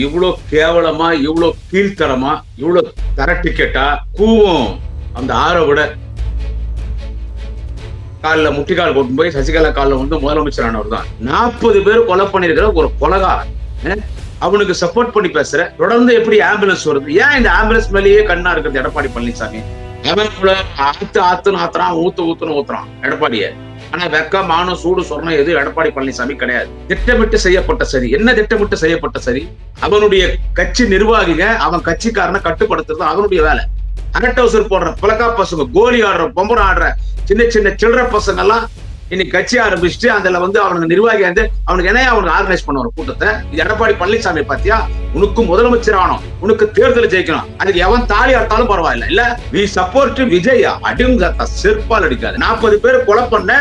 இவ்வளவு கேவலமா, இவ்வளவு கீழ்த்தரமா, இவ்வளவு தர டிக்கெட்டா கூவும் அந்த ஆற விட காலில் முட்டிக்கால் கொண்டு போய் சசிகலா காலில் வந்து முதலமைச்சரானவர் தான். 40 பேர் கொலை பண்ணிருக்கிற ஒரு கொலகாரன் அவனுக்கு சப்போர்ட் பண்ணி பேசுற. தொடர்ந்து எப்படி ஆம்புலன்ஸ் வருது? ஏன் இந்த ஆம்புலன்ஸ் மேலேயே கண்ணா இருக்கிறது எடப்பாடி பழனிசாமி? ஆத்துன்னு ஆத்துறான், ஊத்துன்னு ஊத்துறான் எடப்பாடிய. ஆனா வெக்க, மானம், சூடு, சொர்ணம் எது எடப்பாடி பழனிசாமி கிடையாது. திட்டமிட்டு செய்யப்பட்ட சரி. என்ன திட்டமிட்டு செய்யப்பட்ட சரி? அவனுடைய கட்சி நிர்வாகிக அவன் கட்சிக்காரனை கட்டுப்படுத்துறது அவனுடைய வேலை. அரட்டவுசர் போடுற பிளக்கா பசங்க, கோலி ஆடுற, பொம்பரை ஆடுற சின்ன சின்ன சில்லற பசங்க எல்லாம் இன்னைக்கு கட்சி ஆரம்பிச்சுட்டு அதுல வந்து அவனுக்கு நிர்வாகி வந்து அவனுக்கு என்ன அவனுக்கு ஆர்கனைஸ் பண்ணுவாங்க கூட்டத்தை. இது எடப்பாடி பழனிசாமி பாத்தியா? உனக்கு முதலமைச்சர் ஆகணும், உனக்கு தேர்தல் ஜெயிக்கணும், அதுக்கு எவன் தாலி ஆட்டாலும் பரவாயில்ல. இல்ல வி சப்போர்ட் விஜயா அடிங்க செருப்பால் அடிக்காது. 40 பேர் கொலை பண்ண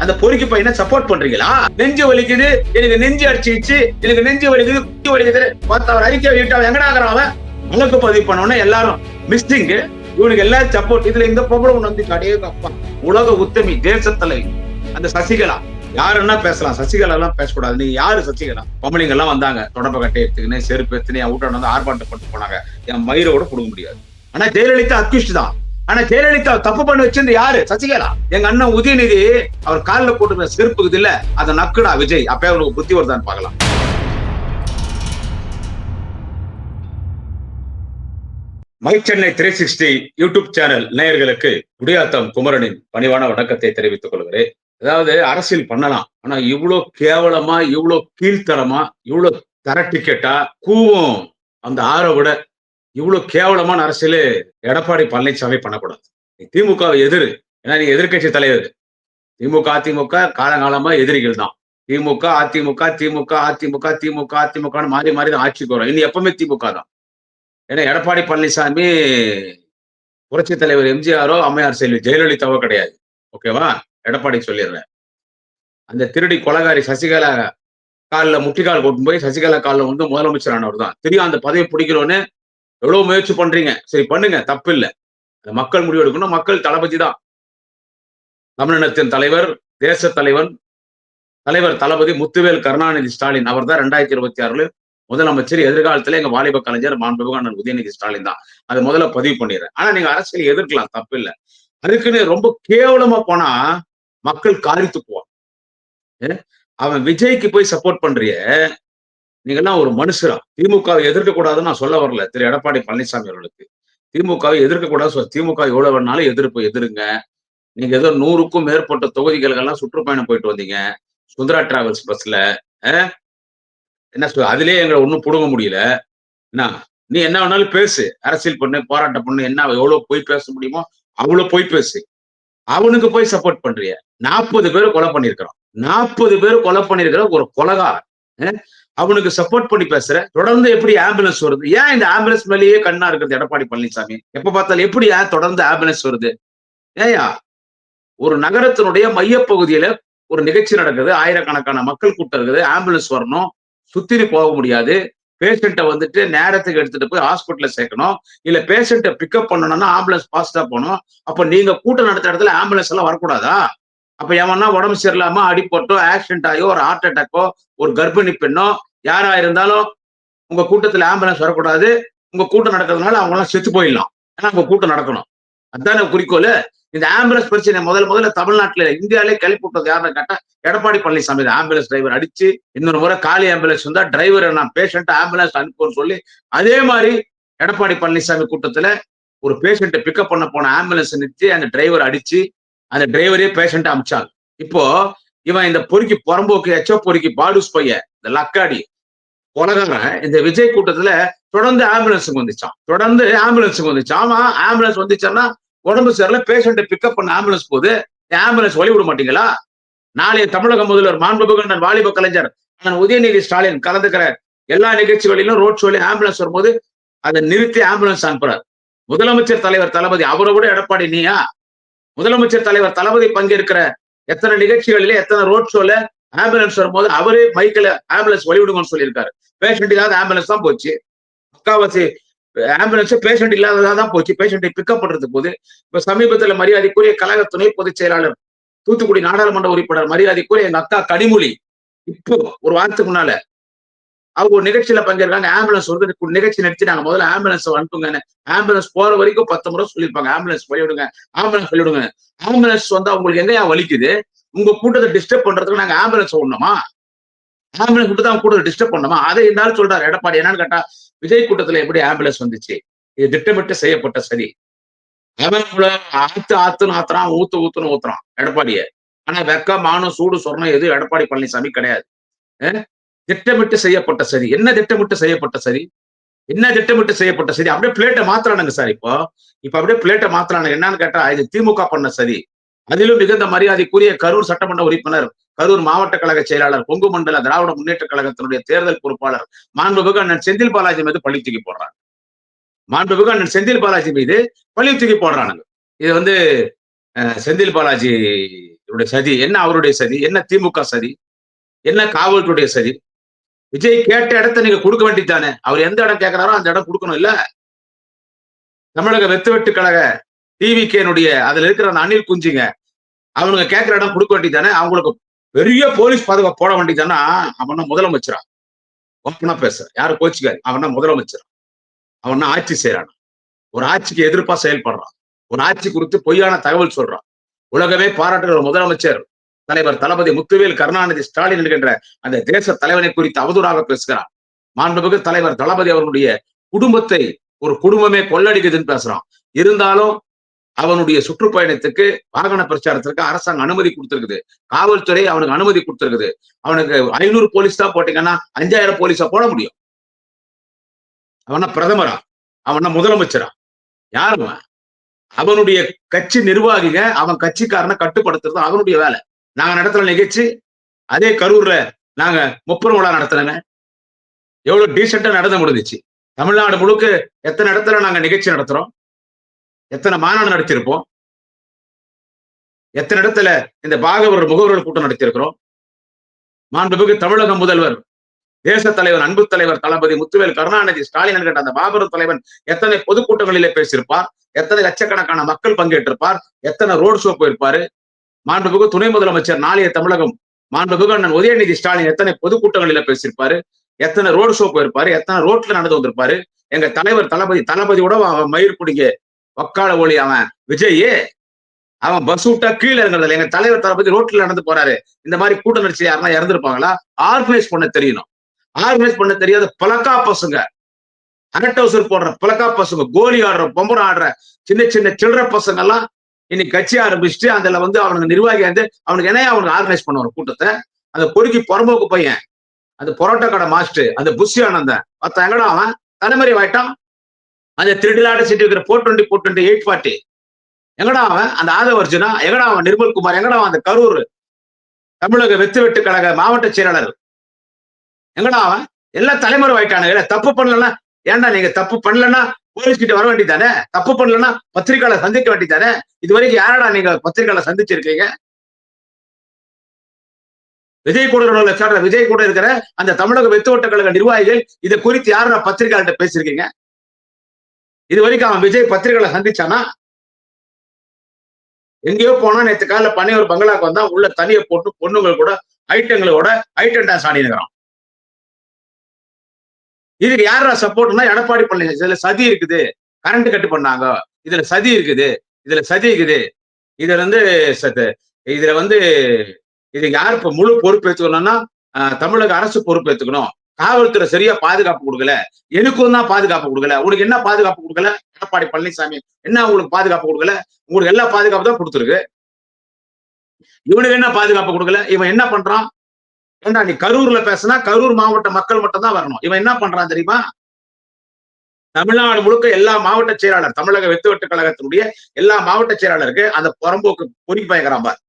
அந்த பொறுக்கி பையனை சப்போர்ட் பண்றீங்களா? நெஞ்சு வலிக்குது, எனக்கு நெஞ்சு அடிச்சிச்சு, எனக்கு நெஞ்சு வலிக்குது பார்த்து அவர் அறிக்கை விட்டா எங்கடாகிறான் அவன் வழக்கு பதிவு பண்ணோன்னு எல்லாரும் மிஸ்டிங். இவனுக்கு எல்லாம் சப்போர்ட். இதுல இந்த பொம்பளை ஒண்ணு வந்து கடையே அப்பா உலக உத்தமி தேச தலைவி அந்த சசிகலா. யாருன்னா பேசலாம், சசிகலா எல்லாம் பேசக்கூடாது. நீ யாரு சசிகலா? பொம்பளைங்க எல்லாம் வந்தாங்க, தொடப்ப கட்டை எடுத்துக்கின்னு செருப்பு எடுத்துன்னு என் வீட்டை வந்து ஆர்ப்பாட்டம் பண்ணிட்டு போனாங்க. என் மயிரோட கொடுக்க முடியாது. ஆனா ஜெயலலிதா அக்யூஸ்ட் தான். ஆனா ஜெயலலிதா தப்பு பண்ணி வச்சிருந்து யாரு? சசிகலா. எங்க அண்ணன் உதயநிதி அவர் காலில் போட்டு செருப்புக்குது இல்ல, அதை நக்குடா விஜய். அப்ப அவனுக்கு புத்தி வருதான்னு பாக்கலாம். மை சென்னை 360 யூடியூப் சேனல் நேயர்களுக்கு குடியாத்தம் குமரனின் பணிவான வணக்கத்தை தெரிவித்துக் கொள்கிறேன். அதாவது அரசியல் பண்ணலாம், ஆனா இவ்வளவு கேவலமா, இவ்வளவு கீழ்த்தரமா, இவ்வளவு தர டிக்கெட்டா கூவும் அந்த ஆற விட இவ்வளவு கேவலமான அரசியல் எடப்பாடி பழனிசாமி பண்ணக்கூடாது. திமுகவை எதிரு. ஏன்னா நீங்க எதிர்கட்சி தலைவர். திமுக அதிமுக காலங்காலமா எதிரிகள் தான். திமுக அதிமுக திமுக அதிமுக திமுக அதிமுக மாறி மாறி தான் ஆட்சிக்கு வரும். இனி எப்பவுமே திமுக தான். ஏன்னா எடப்பாடி பழனிசாமி புரட்சி தலைவர் எம்ஜிஆரோ அம்மையார் செல்வி ஜெயலலிதாவோ கிடையாது. ஓகேவா? எடப்பாடி சொல்லிடுறேன். அந்த திருடி கொலகாரி சசிகலா காலில் முட்டிக்கால் கொண்டு போய் சசிகலா காலில் வந்து முதலமைச்சரானவர் தான். தெரியும் அந்த பதவி பிடிக்கணும்னு எவ்வளவு முயற்சி பண்றீங்க. சரி பண்ணுங்க, தப்பு இல்லை. மக்கள் முடிவு எடுக்கணும். மக்கள் தளபதி தான். தமிழினத்தின் தலைவர், தேச தலைவர் தளபதி முத்துவேல் கருணாநிதி ஸ்டாலின் அவர் தான் 2026 முதலமைச்சர். எதிர்காலத்துல எங்க வாலிப கலைஞர் மாண்புமிகு அண்ணன் உதயநிதி ஸ்டாலின் தான். அதை முதல்ல பதிவு பண்ணிடுறேன். ஆனா நீங்க அரசியல் எதிர்க்கலாம், தப்பு இல்லை. அதுக்குன்னு ரொம்ப கேவலமா போனா மக்கள் காரி துப்புவான். அவன் விஜய்க்கு போய் சப்போர்ட் பண்றிய, நீங்க எல்லாம் ஒரு மனுஷரா? திமுகவை எதிர்க்க கூடாதுன்னு நான் சொல்ல வரல திரு எடப்பாடி பழனிசாமி அவர்களுக்கு. திமுகவை எதிர்க்க கூடாது. திமுக எவ்வளவு வேணாலும் எதிருங்க. நீங்க ஏதோ 100க்கும் மேற்பட்ட தொகுதிகளுக்கெல்லாம் சுற்றுப்பயணம் போயிட்டு வந்தீங்க சுந்தரா டிராவல்ஸ் பஸ்ல. என்ன அதுலயே எங்களை ஒண்ணும் புடுங்க முடியல. என்ன நீ என்ன வேணாலும் பேசு, அரசியல் பண்ணு, போராட்டம் பண்ணு, என்ன எவ்வளவு போய் பேச முடியுமோ அவ்வளவு போய் பேசு. அவனுக்கு போய் சப்போர்ட் பண்றிய. 40 பேர் கொலை பண்ணிருக்கிறான். 40 பேர் கொலை பண்ணிருக்கிற ஒரு கொலகாரன் அவனுக்கு சப்போர்ட் பண்ணி பேசுற. தொடர்ந்து எப்படி ஆம்புலன்ஸ் வருது? ஏன் இந்த ஆம்புலன்ஸ் மேலேயே கண்ணா இருக்கிறது எடப்பாடி பழனிசாமி? எப்ப பார்த்தாலும் எப்படி ஏன் தொடர்ந்து ஆம்புலன்ஸ் வருது? ஏயா ஒரு நகரத்தினுடைய மையப்பகுதியில ஒரு நிகழ்ச்சி நடக்குது, ஆயிரக்கணக்கான மக்கள் கூட்டம் இருக்குது, ஆம்புலன்ஸ் வரணும், சுத்திரி போக முடியாது. பேஷண்ட்டை வந்துட்டு நேரத்துக்கு எடுத்துட்டு போய் ஹாஸ்பிட்டல்ல சேர்க்கணும். இல்ல பேஷண்ட்டை பிக்கப் பண்ணணும்னா ஆம்புலன்ஸ் பாஸ்டா போகணும். அப்ப நீங்க கூட்டம் நடத்துற இடத்துல ஆம்புலன்ஸ் எல்லாம் வரக்கூடாதா? அப்ப எவனா உடம்பு சரியில்லாம அடிபட்டோ, ஆக்சிடென்ட் ஆகியோ, ஒரு ஹார்ட் அட்டாக்கோ, ஒரு கர்ப்பிணி பெண்ணோ யாரா இருந்தாலும் உங்க கூட்டத்துல ஆம்புலன்ஸ் வரக்கூடாது. உங்க கூட்டம் நடக்கிறதுனால அவங்க எல்லாம் செத்து போயிடலாம். ஏன்னா உங்க கூட்டம் நடக்கணும். அதுதானே குறிக்கோள். இந்த ஆம்புலன்ஸ் பிரச்சனை முதல்ல தமிழ்நாட்டுல இந்தியாவிலே கிளப்பி விட்டது யாருன்னு கேட்டா எடப்பாடி பழனிசாமி. ஆம்புலன்ஸ் டிரைவர் அடிச்சு இன்னொரு முறை காலி ஆம்புலன்ஸ் வந்தா டிரைவர் நான் பேஷண்ட் ஆம்புலன்ஸ் அனுப்புன்னு சொல்லி அதே மாதிரி எடப்பாடி பழனிசாமி கூட்டத்துல ஒரு பேஷண்ட்டை பிக்கப் பண்ண போன ஆம்புலன்ஸ் நிறுத்தி அந்த டிரைவர் அடிச்சு அந்த டிரைவரே பேஷண்ட் அமிச்சாங்க. இப்போ இவன் இந்த பொறுக்கி புறம்போக்கு எச்சோ பொறுக்கி பாடுஸ் பைய இந்த லக்காடி உலகம் இந்த விஜய் கூட்டத்துல தொடர்ந்து ஆம்புலன்ஸுக்கு வந்துச்சான். ஆமா ஆம்புலன்ஸ் வந்துச்சான்னா உடம்பு சரியில்ல, பேஷண்ட்டை பிக்கப் பண்ண ஆம்புலன்ஸ் போகுது. ஆம்புலன்ஸ் வழி விட மாட்டீங்களா? நாளைய தமிழக முதல்வர் மாண்புமிகு வாலிப கலைஞர் உதயநிதி ஸ்டாலின் கலந்துக்கிற எல்லா நிகழ்ச்சிகளிலும் ரோட் ஷோலையும் ஆம்புலன்ஸ் வரும்போது அதை நிறுத்தி ஆம்புலன்ஸ் அனுப்புறாரு. முதலமைச்சர் தலைவர் தளபதி அவரை விட எடப்பாடி நீயா? முதலமைச்சர் தலைவர் தளபதி பங்கேற்கிற எத்தனை நிகழ்ச்சிகளிலே எத்தனை ரோட் ஷோல ஆம்புலன்ஸ் வரும்போது அவரே மைக்கில் ஆம்புலன்ஸ் வழிவிடுங்கன்னு சொல்லியிருக்காரு. பேஷண்ட் இல்லாத ஆம்புலன்ஸ் தான் போச்சு. முக்காவாசி ஆம்புலன்ஸ் பேஷண்ட் இல்லாததா தான் போச்சு. பேஷண்டை பிக்கப் பண்றது போது இப்ப சமீபத்தில் மரியாதைக்குரிய கழக துணை பொதுச் செயலாளர் தூத்துக்குடி நாடாளுமன்ற உறுப்பினர் மரியாதைக்குரிய எங்க அக்கா கனிமொழி இப்போ ஒரு வாரத்துக்கு முன்னால அவங்க ஒரு நிகழ்ச்சியில பங்கேற்காங்க. ஆம்புலன்ஸ் வந்து நிகழ்ச்சி நடிச்சு நாங்க முதல்ல ஆம்புலன்ஸ் அனுப்புங்க. ஆம்புலன்ஸ் போற வரைக்கும் 10 முறை சொல்லியிருப்பாங்க. ஆம்புலன்ஸ் போய்விடுங்க, ஆம்புலன்ஸ் போய்விடுங்க. ஆம்புலன்ஸ் வந்தா உங்களுக்கு எங்கயா வலிக்குது? உங்க கூட்டத்தை டிஸ்டர்ப் பண்றதுக்கு நாங்க ஆம்புலன்ஸ் விடணுமா? ஆம்புலன்ஸ் விட்டு தான் கூட்டத்தை டிஸ்டர்ப் பண்ணணுமா? அதை இருந்தாலும் சொல்றாரு எடப்பாடி. என்னன்னு கேட்டா, விஜய் கூட்டத்துல எப்படி ஆம்புலன்ஸ் வந்துச்சு? இது திட்டமிட்டு செய்யப்பட்ட சதி. அவன் ஆத்துன்னு ஆத்துறான், ஊத்துன்னு ஊத்துறான் எடப்பாடிய. ஆனா வெக்கம், மானம், சூடு, சொர்ணம் எதுவும் எடப்பாடி பழனிசாமி கிடையாது. திட்டமிட்டு செய்யப்பட்ட சதி. என்ன திட்டமிட்டு செய்யப்பட்ட சதி? என்ன திட்டமிட்டு செய்யப்பட்ட சதி? அப்படியே பிளேட்ட மாத்துறானுங்க சார் இப்போ. இப்ப அப்படியே பிளேட்ட மாத்துறானுங்க. என்னன்னு கேட்டா, இது திமுக பண்ண சதி. அதிலும் மிகுந்த மரியாதைக்குரிய கரூர் சட்டமன்ற உறுப்பினர், கரூர் மாவட்ட கழக செயலாளர், கொங்கு மண்டல திராவிட முன்னேற்ற கழகத்தினுடைய தேர்தல் பொறுப்பாளர் மாண்புமிகு அண்ணன் செந்தில் பாலாஜி மீது பழி தூக்கி போடுறாங்க. மாண்புமிகு அண்ணன் செந்தில் பாலாஜி மீது பழி தூக்கி போடுறானுங்க. இது வந்து செந்தில் பாலாஜி சதி. என்ன அவருடைய சதி? என்ன திமுக சதி? என்ன காவல்துறையுடைய சதி? விஜய் கேட்ட இடத்த நீங்க கொடுக்க வேண்டியதானே? அவர் எந்த இடம் கேட்கிறாரோ அந்த இடம் கொடுக்கணும் இல்ல? தமிழக வெத்து கழக டிவிகேனுடைய அதுல இருக்கிற அந்த அணில் குஞ்சுங்க அவனுங்க கேட்கிற இடம் கொடுக்க வேண்டியதானே? அவங்களுக்கு பெரிய போலீஸ் பாதுகாப்பு போட வேண்டியதானா? அவன் முதலமைச்சரா? ஓப்பனா பேச யாரும் கோச்சுக்காரு. அவன் முதலமைச்சர். அவன் ஆட்சி செய்யறான். ஒரு ஆட்சிக்கு எதிர்ப்பா செயல்படுறான். ஒரு ஆட்சி குறித்து பொய்யான தகவல் சொல்றான். உலகமே பாராட்டுகிற முதலமைச்சர் தலைவர் தளபதி முத்துவேல் கருணாநிதி ஸ்டாலின் என்கின்ற அந்த தேச தலைவனை குறித்து அவதூறாக பேசுகிறான். மாண்புமிகு தலைவர் தளபதி அவர்களுடைய குடும்பத்தை ஒரு குடும்பமே கொள்ளடிக்குதுன்னு பேசுறான். இருந்தாலும் அவனுடைய சுற்றுப்பயணத்துக்கு வாகன பிரச்சாரத்திற்கு அரசாங்கம் அனுமதி கொடுத்திருக்குது. காவல்துறை அவனுக்கு அனுமதி கொடுத்திருக்குது. அவனுக்கு 500 போலீஸ் தான் போட்டீங்கன்னா 5000 போலீஸா போட முடியும். அவனா பிரதமரா? அவனா முதலமைச்சரா? யாரு? அவனுடைய கட்சி நிர்வாகிக அவன் கட்சிக்காரனை கட்டுப்படுத்துறது அவனுடைய வேலை. நாங்க நடத்துற நிகழ்ச்சி அதே கரூர்ல நாங்க முப்பெரும் விழா நடத்தினோமே. எவ்வளவு டீசெண்டா நடந்து முடிஞ்சிச்சு. தமிழ்நாடு முழுக்க எத்தனை இடத்துல நாங்க நிகழ்ச்சி நடத்துறோம்? எத்தனை மாநாடு நடத்திருப்போம்? எத்தனை இடத்துல இந்த பாகவர் முகவர்கள் கூட்டம் நடத்தியிருக்கிறோம்? மாண்புமிகு தமிழக முதல்வர் தேச தலைவர் அன்பு தலைவர் தளபதி முத்துவேல் கருணாநிதி ஸ்டாலின் என்கிற அந்த மாபெரும் தலைவன் எத்தனை பொதுக்கூட்டங்களிலே பேசியிருப்பார்? எத்தனை லட்சக்கணக்கான மக்கள் பங்கேற்றிருப்பார்? எத்தனை ரோட் ஷோ போயிருப்பாரு? மாண்புமிகு துணை முதலமைச்சர் நாளைய தமிழகம் மாண்புமிகு அண்ணன் உதயநிதி ஸ்டாலின் எத்தனை பொதுக்கூட்டங்களில பேசியிருப்பாரு? எத்தனை ரோடு ஷோ போயிருப்பாரு? எத்தனை ரோட்ல நடந்து வந்திருப்பாரு? எங்க தலைவர் தளபதியோட அவன் மயிர் பிடிங்க வக்கால ஒளி அவன் விஜய் அவன் பஸ் விட்டா கீழே இறங்குறதில்ல. எங்க தலைவர் தளபதி ரோட்ல நடந்து போறாரு. இந்த மாதிரி கூட்டம் நடிச்சு யாருன்னா இறந்துருப்பாங்களா? ஆர்கனைஸ் பண்ண தெரியணும். ஆர்கனைஸ் பண்ண தெரியாத பழக்கா பசங்க, அரட்டவுசர் போடுற பழக்கா பசங்க, கோலி ஆடுற பொம்பரம் ஆடுற சின்ன சின்ன சில்லற பசங்க எல்லாம் இன்னைக்கு கட்சி ஆரம்பிச்சுட்டு அதுல வந்து அவனுக்கு நிர்வாகி வந்து அவனுக்கு என்ன அவனுக்கு ஆர்கனைஸ் பண்ணுவாங்க கூட்டத்தை. அந்த பொறுக்கி புறம்போக்கு பையன், அந்த பொரோட்டா கடை மாஸ்டர், அந்த புஷி ஆனந்தன் மத்த எங்கடா அவன் தலைமுறை ஆயிட்டான். அந்த திருடிலாட சிட்டி இருக்கிற 420 840 எங்கடா அவன்? அந்த ஆதவர்ஜுனா எங்கடா அவன்? நிர்மல்குமார் எங்கடா அவன்? அந்த கரூர் தமிழக வெத்து கழக மாவட்ட செயலாளர் எங்கடா அவன்? எல்லாம் தலைமுறை ஆயிட்டானுங்க. தப்பு பண்ணலன்னா ஏன்டா நீங்க தப்பு பண்ணலன்னா போலீஸ் கிட்ட வர வேண்டியதானே? தப்பு பண்ணலன்னா பத்திரிகையாளர் சந்திக்க வேண்டியதானே? இது வரைக்கும் யாரடா நீங்க பத்திரிகையாளர் சந்திச்சிருக்கீங்க? விஜய் கூட இருக்கிற அந்த தமிழக வெத்து கழக நிர்வாகிகள் இதை குறித்து யாரா பத்திரிகையாளர்கிட்ட பேசிருக்கீங்க? இது வரைக்கும் அவன் விஜய் பத்திரிகையாளர் சந்திச்சானா? எங்கேயோ போனா நேற்று காலைல பனையூர் பங்களாக்கு வந்தா உள்ள தனியை போட்டு பொண்ணுங்கள் கூட ஐட்டம் டான்ஸ் ஆடினுக்கிறான். இதுக்கு யாரா சப்போர்ட்னா எடப்பாடி பழனிசாமி. இதுல சதி இருக்குது, கரண்ட் கட்டு பண்ணாங்க, இதுல சதி இருக்குது, இதுல வந்து இதுல வந்து இதுக்கு யார் இப்ப முழு பொறுப்பு ஏத்துக்கணும்னா தமிழக அரசு பொறுப்பு ஏத்துக்கணும். காவல்துறை சரியா பாதுகாப்பு கொடுக்கல, எனக்கும் தான் பாதுகாப்பு கொடுக்கல. உனக்கு என்ன பாதுகாப்பு கொடுக்கல? எடப்பாடி பழனிசாமி என்ன உங்களுக்கு பாதுகாப்பு கொடுக்கல? உங்களுக்கு எல்லா பாதுகாப்பு தான் கொடுத்துருக்கு. இவனுக்கு என்ன பாதுகாப்பு கொடுக்கல? இவன் என்ன பண்றான்? ஏண்டா நீ கரூர்ல பேசினா கரூர் மாவட்ட மக்கள் மட்டும் தான் வரணும். இவன் என்ன பண்றான் தெரியுமா? தமிழ்நாடு முழுக்க எல்லா மாவட்ட செயலாளர், தமிழக வெத்து கழகத்தினுடைய எல்லா மாவட்ட செயலாளருக்கு அந்த புறம்போக்கு பொறி பயங்கரான் பார்.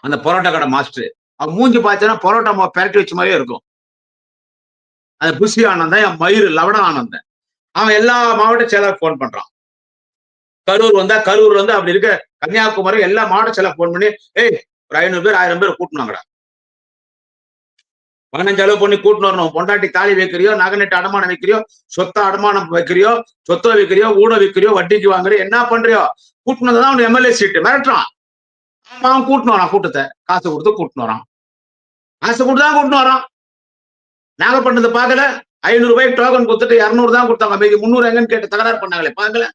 அந்த பரோட்டா கடை மாஸ்டர் அவன் மூஞ்சி பார்த்தா பரோட்டா பெரட்டி வச்ச மாதிரியே இருக்கும். அந்த புஷி ஆனந்தன், என் மயிறு லவண ஆனந்தன் அவன் எல்லா மாவட்ட செயலாளர் போன் பண்றான். கரூர் வந்தா கரூர் வந்து அப்படி இருக்க கன்னியாகுமரி எல்லா மாவட்ட செயலாளர் போன் பண்ணி ஒரு 500 பேர் 1000 பேர் கூட்டினாங்கடா. 15 செலவு பண்ணி கூட்டின்னு வரணும். பொண்டாட்டி தாலி வைக்கிறியோ, நகநெட்டு அடமானம் வைக்கிறியோ, சொத்தை அடமானம் வைக்கிறியோ, சொத்தை வைக்கிறியோ, ஊட வைக்கிறியோ, வட்டிக்கு வாங்குறியோ, என்ன பண்றியோ கூட்டினு வந்ததான் அவன் எம்எல்ஏ சீட்டு மிரட்டுறான். அவன் கூட்டின்னு வரான் கூட்டத்தை. காசு கொடுத்து கூட்டின்னு வரான். காசு கொடுத்துதான் கூட்டின்னு வரான். நாங்க பண்ணது பாக்கல. 500 ரூபாய்க்கு டோக்கன் கொடுத்துட்டு 200 தான் கொடுத்தாங்க. மீதி 300 எங்கன்னு கேட்டு தகராறு பண்ணாங்களே பாக்கல.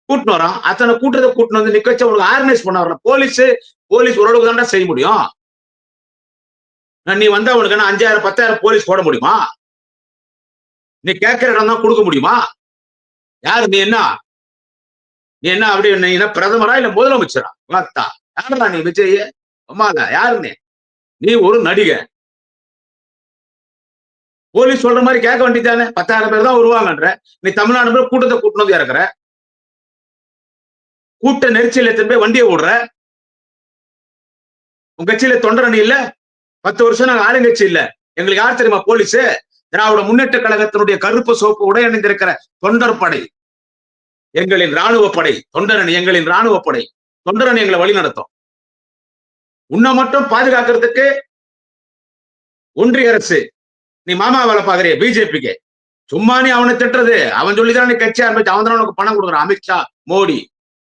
கூட்டின்னு வரோம். அத்தனை கூட்டத்தை கூட்டின்னு வந்து நிக்க வச்சு உங்களுக்கு ஆர்கனைஸ் பண்ண வரல. போலீஸ் ஓரளவுக்கு தான்டா செய்ய முடியும். நீ வந்தா உனக்கு என்ன 5000 10,000 போலீஸ் போட முடியுமா? நீ கேட்கிற இடம் தான் கொடுக்க முடியுமா? யாரு நீ என்ன? நீ என்ன அப்படி நீ என்ன பிரதமரா இல்ல முதலமைச்சரா? வாத்தா யாருடா நீ விஜய்? அம்மால யாரு நீ? நீ ஒரு நடிகை. போலீஸ் சொல்ற மாதிரி கேட்க வேண்டியதானே? 10,000 பேர் தான் வருவாங்கன்ற. நீ தமிழ்நாடு கூட்டத்தை கூட்டினது இறக்குற. கூட்ட நெரிச்சல் எத்தனை போய் வண்டியை விடுற. உங்க கட்சியில தொண்டர் அணி இல்ல? 10 வருஷம் நாங்க ஆளுங்கட்சி இல்ல. எங்களுக்கு யார் தெரியுமா போலீஸ்? திராவிட முன்னேற்ற கழகத்தினுடைய கருப்பு சோப்பு உடை அணிந்திருக்கிற தொண்டர் படை, எங்களின் ராணுவ படை, தொண்டர் அணி எங்களின் ராணுவ படை. தொண்டர் அணி எங்களை வழி நடத்தும். உன்னை மட்டும் பாதுகாக்கிறதுக்கு ஒன்றிய அரசு நீ மாமா வேலை பாக்குறிய பிஜேபிக்கு. சும்மா நீ அவனை திட்டுறது, அவன் சொல்லிதான் நீ கட்சி ஆரம்பிச்சு, அவன் தான் உனக்கு பணம் கொடுக்குறான். அமித்ஷா, மோடி.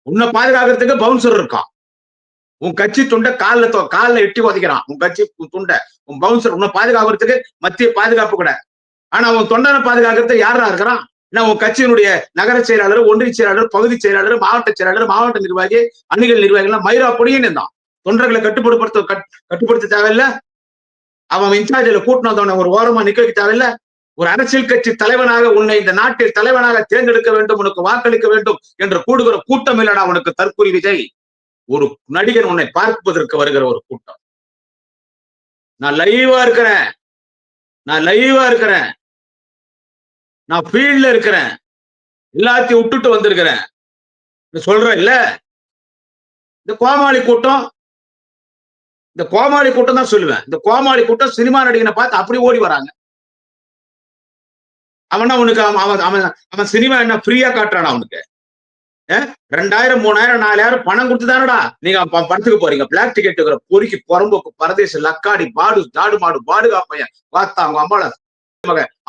உன்னை பாதுகாக்கிறதுக்கு பவுன்சர் இருக்கான். உன் கட்சி துண்டை காலில் எட்டி உதைக்கிறான். உன் கட்சி துண்டை, உன் பவுன்சர் உன்னை பாதுகாக்கிறதுக்கு மத்திய பாதுகாப்பு கூட. ஆனா உன் தொண்டனை பாதுகாக்கிறது யாரா இருக்கிறான்? உன் கட்சியினுடைய நகர செயலாளர், ஒன்றிய செயலாளர், பகுதி செயலாளர், மாவட்ட செயலாளர், மாவட்ட நிர்வாகி, அணிகள் நிர்வாகிகள் மயிரா பொடியும் இருந்தான். தொண்டர்களை கட்டுப்படுத்த தேவையில்ல. அவன் இன்சார்ஜில கூட்டினு வந்தவனை ஒரு ஓரமா நிக்க வைக்க தேவையில்ல. ஒரு அரசியல் கட்சி தலைவனாக உன்னை இந்த நாட்டில் தலைவனாக தேர்ந்தெடுக்க வேண்டும், உனக்கு வாக்களிக்க வேண்டும் என்று கூடுகிற கூட்டம் இல்லடா உனக்கு தற்கொலை விஜய். ஒரு நடிகர் உன்னை பார்ப்பதற்கு வருகிற ஒரு கூட்டம். நான் லைவா இருக்கிறேன், நான் ஃபீல்ட்ல இருக்கிறேன், எல்லாத்தையும் விட்டுட்டு வந்திருக்கிறேன் சொல்றேன் இல்ல. இந்த கோமாளி கூட்டம் தான் சொல்லுவேன். இந்த கோமாளி கூட்டம் சினிமா நடிகனை பார்த்து அப்படி ஓடி வராங்க. அவனா உனக்கு அவன் சினிமா என்ன ஃப்ரீயா காட்டுறானா? அவனுக்கு 2000 3000 4000 பணம் கொடுத்துதானடா நீங்க படத்துக்கு போறீங்க. பிளாக் டிக்கெட் பொறுக்கி புறம்போக்கு பரதேச லக்காடி பாடு தாடு மாடு பாடுகா பையன் பார்த்தா அவங்க அம்மால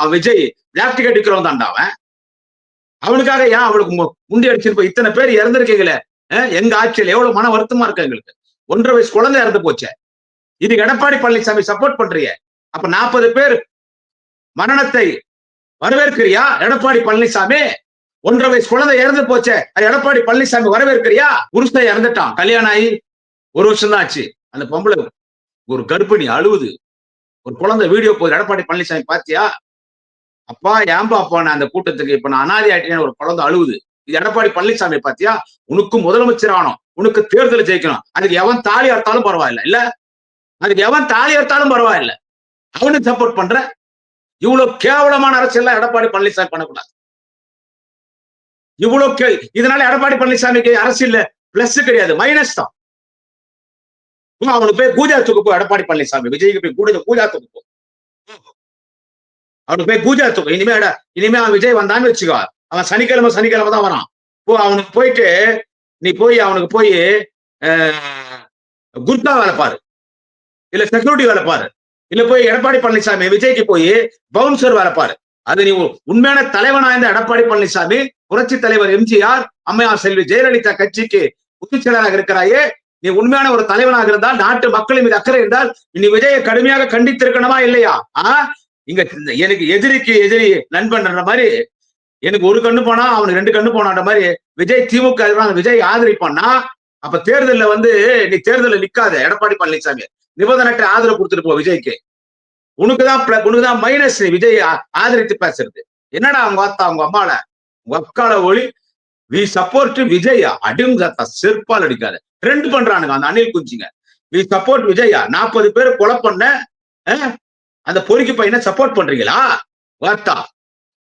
அவன் விஜய் பிளாக் டிக்கெட் விற்கிறவன் தான்டா அவன். அவனுக்காக ஏன் அவளுக்கு முண்டி அடிச்சிருப்ப இத்தனை பேர் இறந்திருக்கீங்களே. எங்க ஆட்சியில் எவ்வளவு மன வருத்தமா இருக்கு எங்களுக்கு. 1.5 வயசு குழந்தை இறந்து போச்சு. இதுக்கு எடப்பாடி பழனிசாமி சப்போர்ட் பண்றீங்க. அப்ப 40 பேர் மரணத்தை வரவேற்கிறியா எடப்பாடி பழனிசாமி? 1.5 வயசு குழந்தை இறந்து போச்சு, அது எடப்பாடி பழனிசாமி வரவேற்கிறியா? புருஷன் இறந்துட்டான், கல்யாணம் ஆகி 1 வருஷம் தான் ஆச்சு. அந்த பொம்பளை ஒரு கர்ப்பிணி அழுவுது, ஒரு குழந்தை வீடியோ போகுது. எடப்பாடி பழனிசாமி பாத்தியா? அப்பா ஏன்பா போன அந்த கூட்டத்துக்கு? இப்ப நான் அனாதை ஆயிட்டேன்னு ஒரு குழந்தை அழுவுது. இது எடப்பாடி பழனிசாமி பாத்தியா? உனக்கு முதலமைச்சர் ஆகணும், உனக்கு தேர்தல் ஜெயிக்கணும், அதுக்கு எவன் தாலி அறுத்தாலும் பரவாயில்ல. இல்ல அதுக்கு எவன் தாலி அறுத்தாலும் பரவாயில்ல, அவனுக்கு சப்போர்ட் பண்ற. இவ்வளவு கேவலமான அரசியல் எடப்பாடி பழனிசாமி பண்ணக்கூடாது. இவ்வளவு இதனால எடப்பாடி பழனிசாமிக்கு அரசியல் பிளஸ் கிடையாது, மைனஸ் தான். அவனுக்கு போய் கூஜா தூக்கு போ. எடப்பாடி பழனிசாமி விஜய்க்கு போய் கூஜா தூக்கு போ. அவனுக்கு போய் கூஜா தூக்கு. இனிமே அவன் விஜய் வந்தான்னு வச்சுக்கோ, அவன் சனிக்கிழமை தான் வரான். அவனுக்கு போயிட்டு நீ போய் அவனுக்கு போய் குர்கா வேலை பாரு, இல்ல செக்யூரிட்டி வேலை பாரு, இல்ல போய் எடப்பாடி பழனிசாமி விஜய்க்கு போய் பவுன்சர் வேலை பாரு. அது நீ உண்மையான தலைவனா இருந்த எடப்பாடி பழனிசாமி, புரட்சி தலைவர் எம்ஜிஆர், அம்மையார் செல்வி ஜெயலலிதா கட்சிக்கு பொதுச் செயலாளராக இருக்கிறாயே, நீ உண்மையான ஒரு தலைவனாக இருந்தால், நாட்டு மக்களின் மீது அக்கறை இருந்தால், நீ விஜயை கடுமையாக கண்டித்திருக்கணுமா இல்லையா? இங்க எனக்கு எதிரிக்கு எதிரி நண்பன் மாதிரி, எனக்கு ஒரு கண்ணு போனா அவனுக்கு 2 கண்ணு போனான்ற மாதிரி விஜய் திமுக விஜய் ஆதரிப்பான்னா, அப்ப தேர்தலில் நீ தேர்தலில் நிக்காத எடப்பாடி பழனிசாமி, நிபந்தனைக்கு ஆதரவு கொடுத்துட்டு போ விஜய்க்கு. உனக்குதான் மைனஸ் விஜய் ஆதரித்து பேசுறது. என்னடா அவங்க அம்மால உங்க அக்கால ஒளி வி சப்போர்ட் விஜயா அடிங்க செருப்பால் அடிக்காத. ட்ரெண்ட் பண்றானுங்க அந்த அணில் குஞ்சிங்க. வி சப்போர்ட் விஜயா 40 பேர் கொலை பண்ண அந்த பொறுக்கி பையனை சப்போர்ட் பண்றீங்களா? வார்த்தா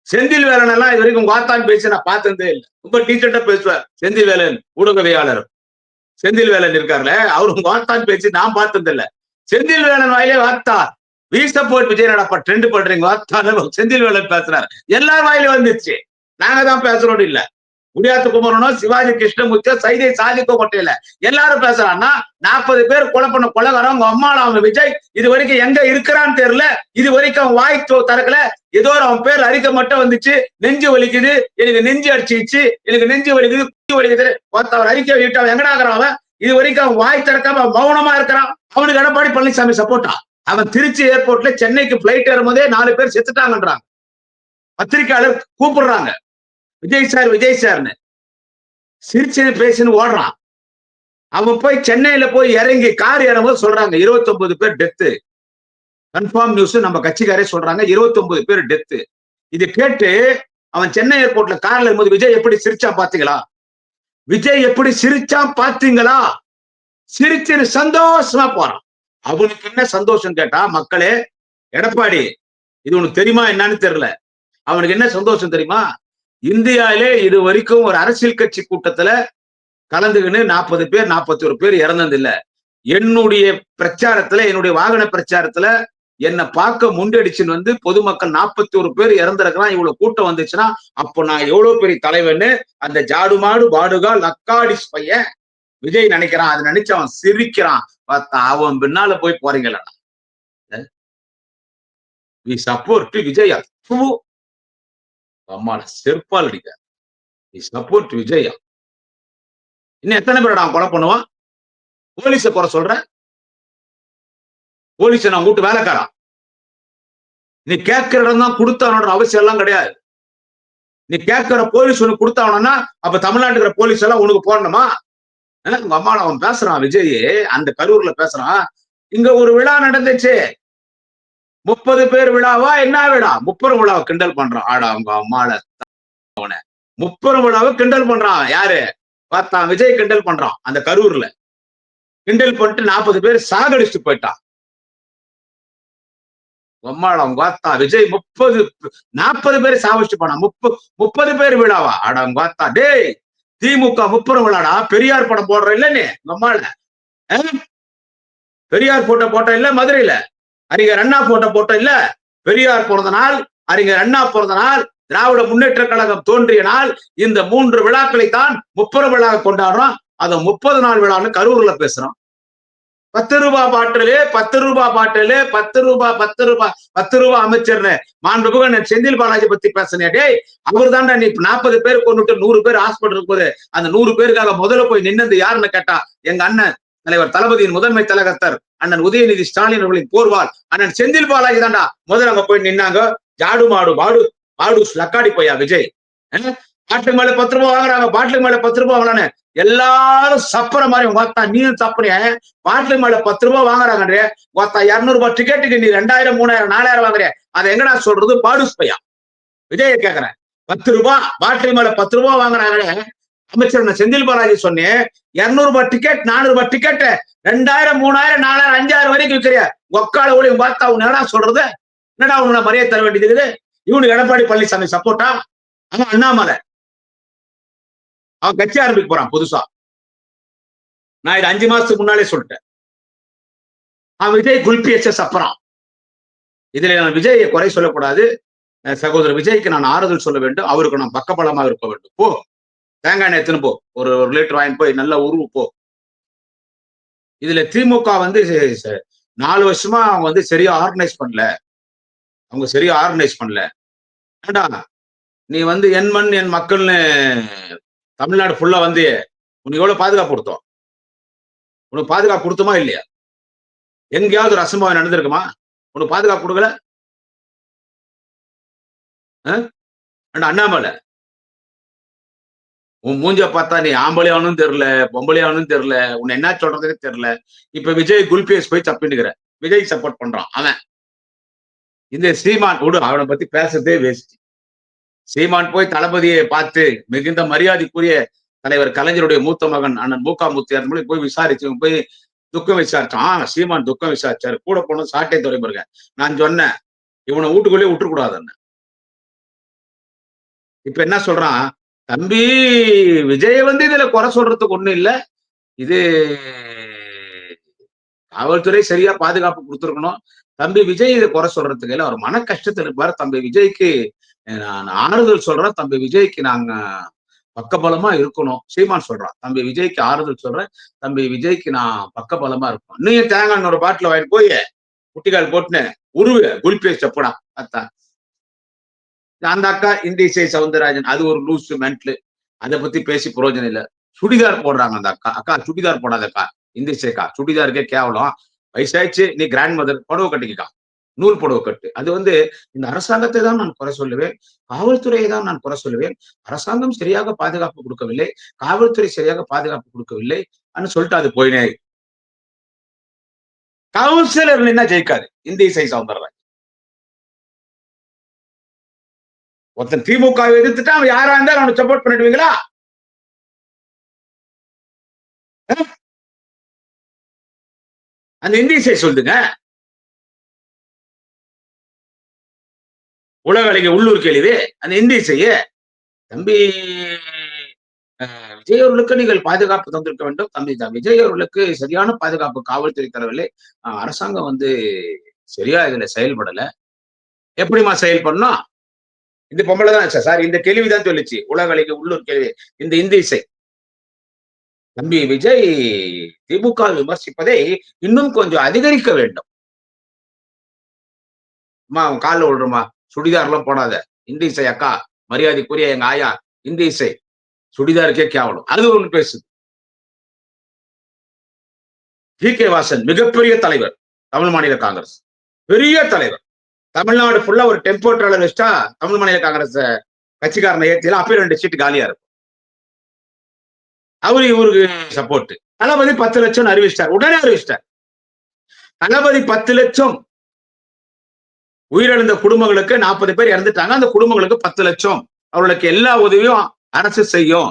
செந்தில் வேலன் எல்லாம் இது வரைக்கும் வார்த்தான்னு பேசி நான் பார்த்ததே இல்லை. ரொம்ப டீச்சர்ட்டா பேசுவார் செந்தில் வேலன், ஊடகவியாளர் செந்தில் வேலன் இருக்காருல்ல, அவரு வார்த்தான்னு பேசி நான் பார்த்தது இல்லை. செந்தில் வேலன் வாயிலே வார்த்தா வி சப்போர்ட் விஜய் நடப்பா ட்ரெண்ட் பண்றீங்க வார்த்தான செந்தில் வேலன் பேசுறாரு. எல்லார் வாயிலும் வந்துருச்சு, நாங்க தான் பேசுறோம் இல்ல. குடியாத்த குமரனோ, சிவாஜி கிருஷ்ணமூர்த்தியோ, சைதை சாதிக்கோ மட்டும் இல்ல, எல்லாரும் பேசுறான்னா 40 பேர் கொலை பண்ண கொலைகாரம் உங்க அம்மால அவன் விஜய் இது வரைக்கும் எங்க இருக்கிறான்னு தெரியல. இது வரைக்கும் அவன் வாய் திறக்கல. ஏதோ அவன் பேர் அறிக்கை மட்டும் வந்துச்சு, நெஞ்சு வலிக்குது, எனக்கு நெஞ்சு அடிச்சிச்சு, எனக்கு நெஞ்சு வலிக்குது, குச்சி வலிக்குது, அவர் அறிக்கை விட்டு அவன் எங்கடாக்குறான்? அவன் இது வரைக்கும் அவன் வாய் திறக்காம மௌனமா இருக்கிறான். அவனுக்கு எடப்பாடி பழனிசாமி சப்போர்ட்டா? அவன் திருச்சி ஏர்போர்ட்ல சென்னைக்கு பிளைட் ஏறும்போதே 4 பேர் செத்துட்டாங்கன்றாங்க. பத்திரிக்கையாளர் கூப்பிடுறாங்க. விஜய் சார், விஜய் சார்ன்னு. சிரிச்சுன்னு பேசின்னு ஓடுறான். அவன் போய் சென்னையில போய் இறங்கி கார் ஏறும்போது சொல்றாங்க 29 பேர் டெத்து. கன்ஃபார்ம் நியூஸ் நம்ம கட்சிக்காரே சொல்றாங்க 29 பேர் டெத்து. இது கேட்டு அவன் சென்னை ஏர்போர்ட்ல கார்ல இருக்கும்போது விஜய் எப்படி சிரிச்சா பாத்தீங்களா? விஜய் எப்படி சிரிச்சா பாத்தீங்களா? சிரிச்சு சந்தோஷமா போறான். அவனுக்கு என்ன சந்தோஷம் கேட்டா, மக்களே எடப்பாடி இது உனக்கு தெரியுமா என்னன்னு தெரியல. அவனுக்கு என்ன சந்தோஷம் தெரியுமா? இந்தியாவிலே இது வரைக்கும் ஒரு அரசியல் கட்சி கூட்டத்துல கலந்துகின்னு 40 பேர் 41 பேர் இறந்தது இல்ல. என்னுடைய பிரச்சாரத்துல, என்னுடைய வாகன பிரச்சாரத்துல என்ன பார்க்க முண்டடிச்சுன்னு வந்து பொதுமக்கள் 41 பேர் இறந்திருக்கிறான். இவ்வளவு கூட்டம் வந்துச்சுன்னா அப்போ நான் எவ்வளவு பெரிய தலைவன்னு அந்த ஜாடு மாடு பாடுகா லக்காடிஸ் பையன் விஜய் நினைக்கிறான். அதை நினைச்சு அவன் சிரிக்கிறான். பார்த்தா அவன் பின்னால போய் போறீங்களா? We support Vijaya. அம்மால செருப்பால் அடிக்க. We support Vijaya. இன்னும் எத்தனை பேர் அவன் கொலை பண்ணுவான்? போலீஸ குறை சொல்ற? போலீஸ நான் கூட்டு வேலைக்காரன். நீ கேட்கிற இடம் தான் கொடுத்தவனோட அவசியம் எல்லாம் கிடையாது. நீ கேட்கிற போலீஸ் உனக்கு கொடுத்தவனா அப்ப தமிழ்நாட்டுக்கு போலீஸ் எல்லாம் உனக்கு போடணுமா? உங்க அம்மா அவன் பேசுறான் விஜய் அந்த கரூர்ல பேசுறான். இங்க ஒரு விழா நடந்துச்சு. 30 பேர் விழாவா என்ன விழா? முப்பெரும் விழாவை கிண்டல் பண்றான். ஆடா அவங்க அம்மால அவனை முப்பெரும் விழாவை கிண்டல் பண்றான். யாரு பார்த்தான்? விஜய் கிண்டல் பண்றான். அந்த கரூர்ல கிண்டல் பண்ணிட்டு 40 பேர் சாகடிச்சுட்டு போயிட்டான். அம்மாடம் பார்த்தா விஜய் 40 பேர் சாவடிச்சுட்டு போனா 30 பேர் விழாவா? ஆடம் பார்த்தா டேய் திமுக முப்பெரும் விழாடா. பெரியார் படம் போடுற இல்ல நீ அம்மால பெரியார் போட்ட இல்ல மதுரையில அறிஞர் அண்ணா போட்ட இல்ல. பெரியார் பிறந்த நாள், அறிஞர் அண்ணா பிறந்த நாள், திராவிட முன்னேற்ற கழகம் தோன்றிய நாள், இந்த 3 விழாக்களை தான் முப்பெரும் விழா கொண்டாடுறோம். அதை 30 நாள் விழான்னு கரூர்ல பேசுறோம். 10 ரூபாய் பாட்டிலே 10 ரூபாய் பாட்டிலே 10 ரூபாய் 10 ரூபாய் 10 ரூபாய் அமைச்சர் மாண்புமிகு செந்தில் பாலாஜி பத்தி பேசினேன். டேய் அவர் தான்டா நீ 40 பேர் கொண்டுட்டு 100 பேர் ஹாஸ்பிட்டல் இருக்கும்போது அந்த 100 பேருக்காக முதல்ல போய் நின்னது யாருன்னு கேட்டா எங்க அண்ணன் தலைவர் தளபதியின் முதன்மை தலைவர் அண்ணன் உதயநிதி ஸ்டாலின் அவர்களின் போர்வால் அண்ணன் செந்தில் பாலாஜி தான்டா முதல்ல அங்க போய் நின்னாங்க. ஜாடு மாடு பாடு லக்காடி போயா விஜய். பாட்டுக்கு மேல 10 ரூபாய் வாங்குறாங்க, பாட்டுக்கு மேல 10 ரூபாய் வாங்கலான்னு எல்லாரும் சப்பர மாதிரி பார்த்தா நீயும் தப்புனிய. பாட்டுக்கு மேல 10 ரூபாய் வாங்குறாங்க. பார்த்தா 200 ரூபாய் டிக்கெட்டுக்கு நீ 2000 3000 4000 வாங்குற. அதை எங்கடா சொல்றது? பாடுஸ் பையா விஜய கேக்குறேன். 10 ரூபாய் பாட்டுக்கு மேல 10 ரூபாய் வாங்குறாங்க. அமைச்சர் செந்தில் பாலாஜி சொன்னேன் 200 ரூபாய் டிக்கெட் 400 ரூபாய் டிக்கெட் 2000 3000 4000 5000 வரைக்கும் விற்கிற ஒக்கால ஊழியம் பார்த்தா உன் என்னடா சொல்றது? என்னடா உன்னை மரியாதை தர வேண்டியது இருக்குது? இவனுக்கு எடப்பாடி பழனிசாமி சப்போர்ட்டா? அவன் அண்ணாமலை அவன் கட்சி ஆரம்பிக்க போறான் புதுசா. நான் இது 5 மாசத்துக்கு முன்னாலே சொல்லிட்டேன். அவன் விஜய் குல்பி சப்பறான். இதுல நான் விஜயை குறை சொல்லக்கூடாது. சகோதரர் விஜய்க்கு நான் ஆறுதல் சொல்ல வேண்டும். அவருக்கு நான் பக்கபலமாக இருக்க வேண்டும். போ தேங்காய் எண்ணெய் எடுத்துன்னு போ, ஒரு லிட்டர் வாங்கி போய் நல்லா உருவு போ. இதுல திமுக 4 வருஷமா அவங்க சரியா ஆர்கனைஸ் பண்ணல. அவங்க சரியா ஆர்கனைஸ் பண்ணல. ஏண்டா நீ என் மண் என் மக்கள்னு தமிழ்நாடு ஃபுல்லா உனக்கு எவ்வளவு பாதுகாப்பு கொடுத்தோம்? உனக்கு பாதுகாப்பு கொடுத்தோமா இல்லையா? எங்கேயாவது ஒரு அசம்பாவிதம் நடந்திருக்குமா? உனக்கு பாதுகாப்பு கொடுக்கல. அண்ணாமலை உன் மூஞ்ச பார்த்தா நீ ஆம்பளையானும் தெரியல, பொம்பளையானும் தெரியல, உன்னை என்ன சொல்றதுன்னு தெரியல. இப்ப விஜய் குல்பேஸ் போய் தப்பினுக்கிற விஜய் சப்போர்ட் பண்றான். அவன் இந்த சீமான் விடு, அவனை பத்தி பேசுறதே வேஸ்ட். சீமான் போய் தளபதியை பார்த்து மிகுந்த மரியாதைக்குரிய தலைவர் கலைஞருடைய மூத்த மகன் அண்ணன் மூகா முத்தியார் மூலம் போய் விசாரிச்சு போய் துக்கம் விசாரிச்சான். சீமான் துக்கம் விசாரிச்சாரு. கூட போன சாட்டை துறைமுருகன். நான் சொன்னேன் இவனை வீட்டுக்குள்ளேயே விட்டுறக்கூடாதுன்னு. இப்ப என்ன சொல்றான்? தம்பி விஜய இதுல குறை சொல்றதுக்கு ஒண்ணும் இல்ல. இது காவல்துறை சரியா பாதுகாப்பு கொடுத்துருக்கணும். தம்பி விஜய் இதை குறை சொல்றதுக்கு இல்ல. அவர் மன கஷ்டத்தில் இருப்பாரு. தம்பி விஜய்க்கு நான் ஆறுதல் சொல்றேன். தம்பி விஜய்க்கு நாங்க பக்கபலமா இருக்கணும். சீமான் சொல்றான் தம்பி விஜய்க்கு ஆறுதல் சொல்றேன். தம்பி விஜய்க்கு நான் பக்கபலமா இருக்கணும். நீங்க தேங்காய் ஒரு பாட்டில் வாங்கி போய் குட்டிக்கால் போட்டுன்னு உருவு குல்பே செப்படா அத்தான். அந்த அக்கா இந்திசை சவுந்தரராஜன் அது ஒரு லூஸ் மென்ட்லு. அதை பத்தி பேசி பிரயோஜனம் இல்ல. சுடிதார் போடுறாங்க அந்த அக்கா. அக்கா சுடிதார் போடாத அக்கா. இந்திசைக்கா சுடிதாருக்கே கேவலம். வயசாயிடுச்சு, நீ கிராண்ட் மதர் புடவை கட்டிக்கா. நூல் புடவை கட்டு. அது வந்து இந்த அரசாங்கத்தை தான் நான் குறை சொல்லுவேன். காவல்துறையை தான் நான் குறை சொல்லுவேன். அரசாங்கம் சரியாக பாதுகாப்பு குடுக்கவில்லை. காவல்துறை சரியாக பாதுகாப்பு குடுக்கவில்லை. சொல்லிட்டு அது போயினே. கவுன்சிலர் நின்னா ஜெயிக்காது. இந்தி இசை சவுந்தரராஜன். ஒருத்தன் திமுகவை எதிர்த்துட்டா அவன் யாரா இருந்தாலும் அவனுக்கு சப்போர்ட் பண்ணிடுவீங்களா? அந்த இந்தி இசை சொல்லுங்க. உலக அழகி உள்ளூர் கேள்வி. அந்த இந்தி இசைய தம்பி விஜய் அவர்களுக்கு நீங்கள் பாதுகாப்பு தந்திருக்க வேண்டும். தம்பி விஜய் அவர்களுக்கு சரியான பாதுகாப்பு காவல்துறை தரவில்லை. அரசாங்கம் வந்து சரியா இதுல செயல்படல. எப்படிம்மா செயல்படணும்? இந்த பொம்பளை தான் சார் இந்த கேள்விதான் சொல்லுச்சு. உலக அழகி உள்ளூர் கேள்வி. இந்த இந்தி இசை. தம்பி விஜய் திமுக விமர்சிப்பதை இன்னும் கொஞ்சம் அதிகரிக்க வேண்டும். அம்மா அவன் காலில் விழுறமா, சுடிதார் எல்லாம் போடாத. இந்தி இசை அக்கா, மரியாதைக்குரிய எங்க ஆயா, இந்தி இசை சுடிதாருக்கே கேவலம். அது ஒண்ணு பேசுது. ஜி.கே. வாசன் மிகப்பெரிய தலைவர், தமிழ் மாநில காங்கிரஸ் பெரிய தலைவர். தமிழ்நாடு ஃபுல்லா ஒரு டெம்போ டிராவலர் வச்சா தமிழ் மாநில காங்கிரஸ் கட்சிக்காரனை ஏத்திலாம் அப்பயே 2 சீட்டு காலியா இருக்கும். அவரு இவருக்கு சப்போர்ட். தளபதி 10 லட்சம் அறிவிச்சிட்டார். உடனே அறிவிச்சிட்டார். தளபதி 10 லட்சம் உயிரிழந்த குடும்பங்களுக்கு 40 பேர் இறந்துட்டாங்க. அந்த குடும்பங்களுக்கு 10 லட்சம் அவர்களுக்கு எல்லா உதவியும் அரசு செய்யும்.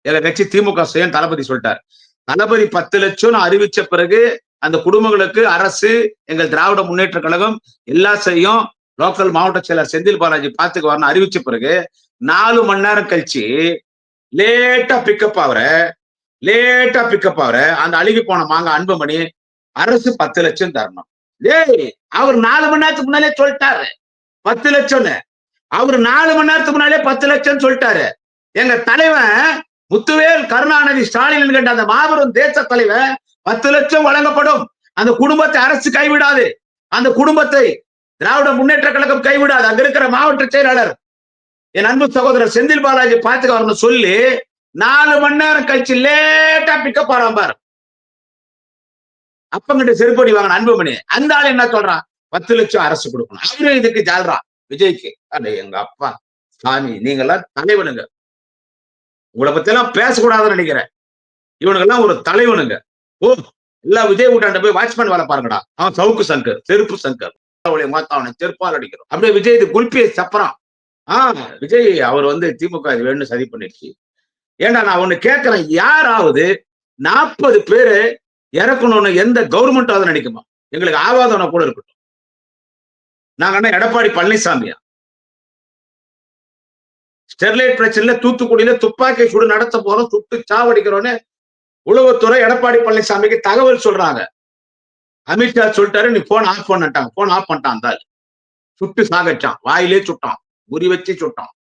எங்க கட்சி திமுக செய்யும் தளபதி சொல்லிட்டார். தளபதி 10 லட்சம் அறிவிச்ச பிறகு அந்த குடும்பங்களுக்கு அரசு, எங்கள் திராவிட முன்னேற்ற கழகம் எல்லாம் செய்யும். லோக்கல் மாவட்ட செயலர் செந்தில் பாலாஜி பாத்துக்கு வரணும் அறிவிச்ச பிறகு 4 மணி நேரம் கழிச்சு லேட்டா பிக்கப் ஆகுற அந்த அழுகி போன மாங்க அன்புமணி அரசு 10 லட்சம் தரணும். டேய் அவர் 4 மணி நேரத்துக்கு முன்னாலே சொல்லிட்டாரு 10 லட்சம்னு. அவர் 4 மணி நேரத்துக்கு முன்னாலே 10 லட்சம் சொல்லிட்டாரு. எங்க தலைவன் முத்துவேல் கருணாநிதி ஸ்டாலின் என்கின்ற அந்த மாபெரும் தேச தலைவர் 10 லட்சம் வழங்கப்படும். அந்த குடும்பத்தை அரசு கைவிடாது. அந்த குடும்பத்தை திராவிட முன்னேற்ற கழகம் கைவிடாது. அங்க இருக்கிற மாவட்ட செயலாளர் என் அன்பு சகோதரர் செந்தில் பாலாஜி பாத்துக்க வரணும் சொல்லி 4 மணி நேரம் கழிச்சு லேட்டா பிக்கப் ஆரம்பார். அப்பங்கிட்ட செருப்படி வாங்க அன்புமணி. அந்த ஆள் என்ன சொல்றான்? 10 லட்சம் அரசு கொடுக்கணும். அவரும் இதுக்கு ஜால்றான் விஜய்க்கு. எங்க அப்பா சாமி, நீங்க எல்லாம் தலைவனுங்க. உங்களை பத்தி எல்லாம் பேசக்கூடாதுன்னு நினைக்கிறேன். இவனுங்கெல்லாம் ஒரு தலைவனுங்க. ஓ எல்லா விஜய் கூட்டாண்ட போய் வாட்ச்மேன் வேலை பாருங்கடா. அவன் சவுக்கு சங்கர், செருப்பு சங்கர். அவனை செருப்பால் அடிக்கிறோம். அப்படியே விஜய் இது குல்பியை சப்பறான். விஜய் அவர் வந்து திமுக இது வேணும்னு சதி பண்ணிடுச்சு. ஏண்டா நான் ஒண்ணு கேட்கிறேன், யாராவது 40 பேரு இறக்கணும்னு எந்த கவர்மெண்டாவது நினைக்குமா? எங்களுக்கு ஆவாதவன கூட இருக்கட்டும். நாங்க எடப்பாடி பழனிசாமியா ஸ்டெர்லைட் பிரச்சனையில தூத்துக்குடியில துப்பாக்கி சூடு நடத்த போறோம், சுட்டு சாவடிக்கிறோன்னு உளவுத்துறை எடப்பாடி பழனிசாமிக்கு தகவல் சொல்றாங்க. அமித்ஷா சொல்லிட்டாரு, நீ போன் ஆஃப் பண்ணிட்டாங்க. போன் ஆஃப் பண்ணிட்டான். சுட்டு சாகச்சான், வாயிலே சுட்டான், குறி வச்சு சுட்டான்.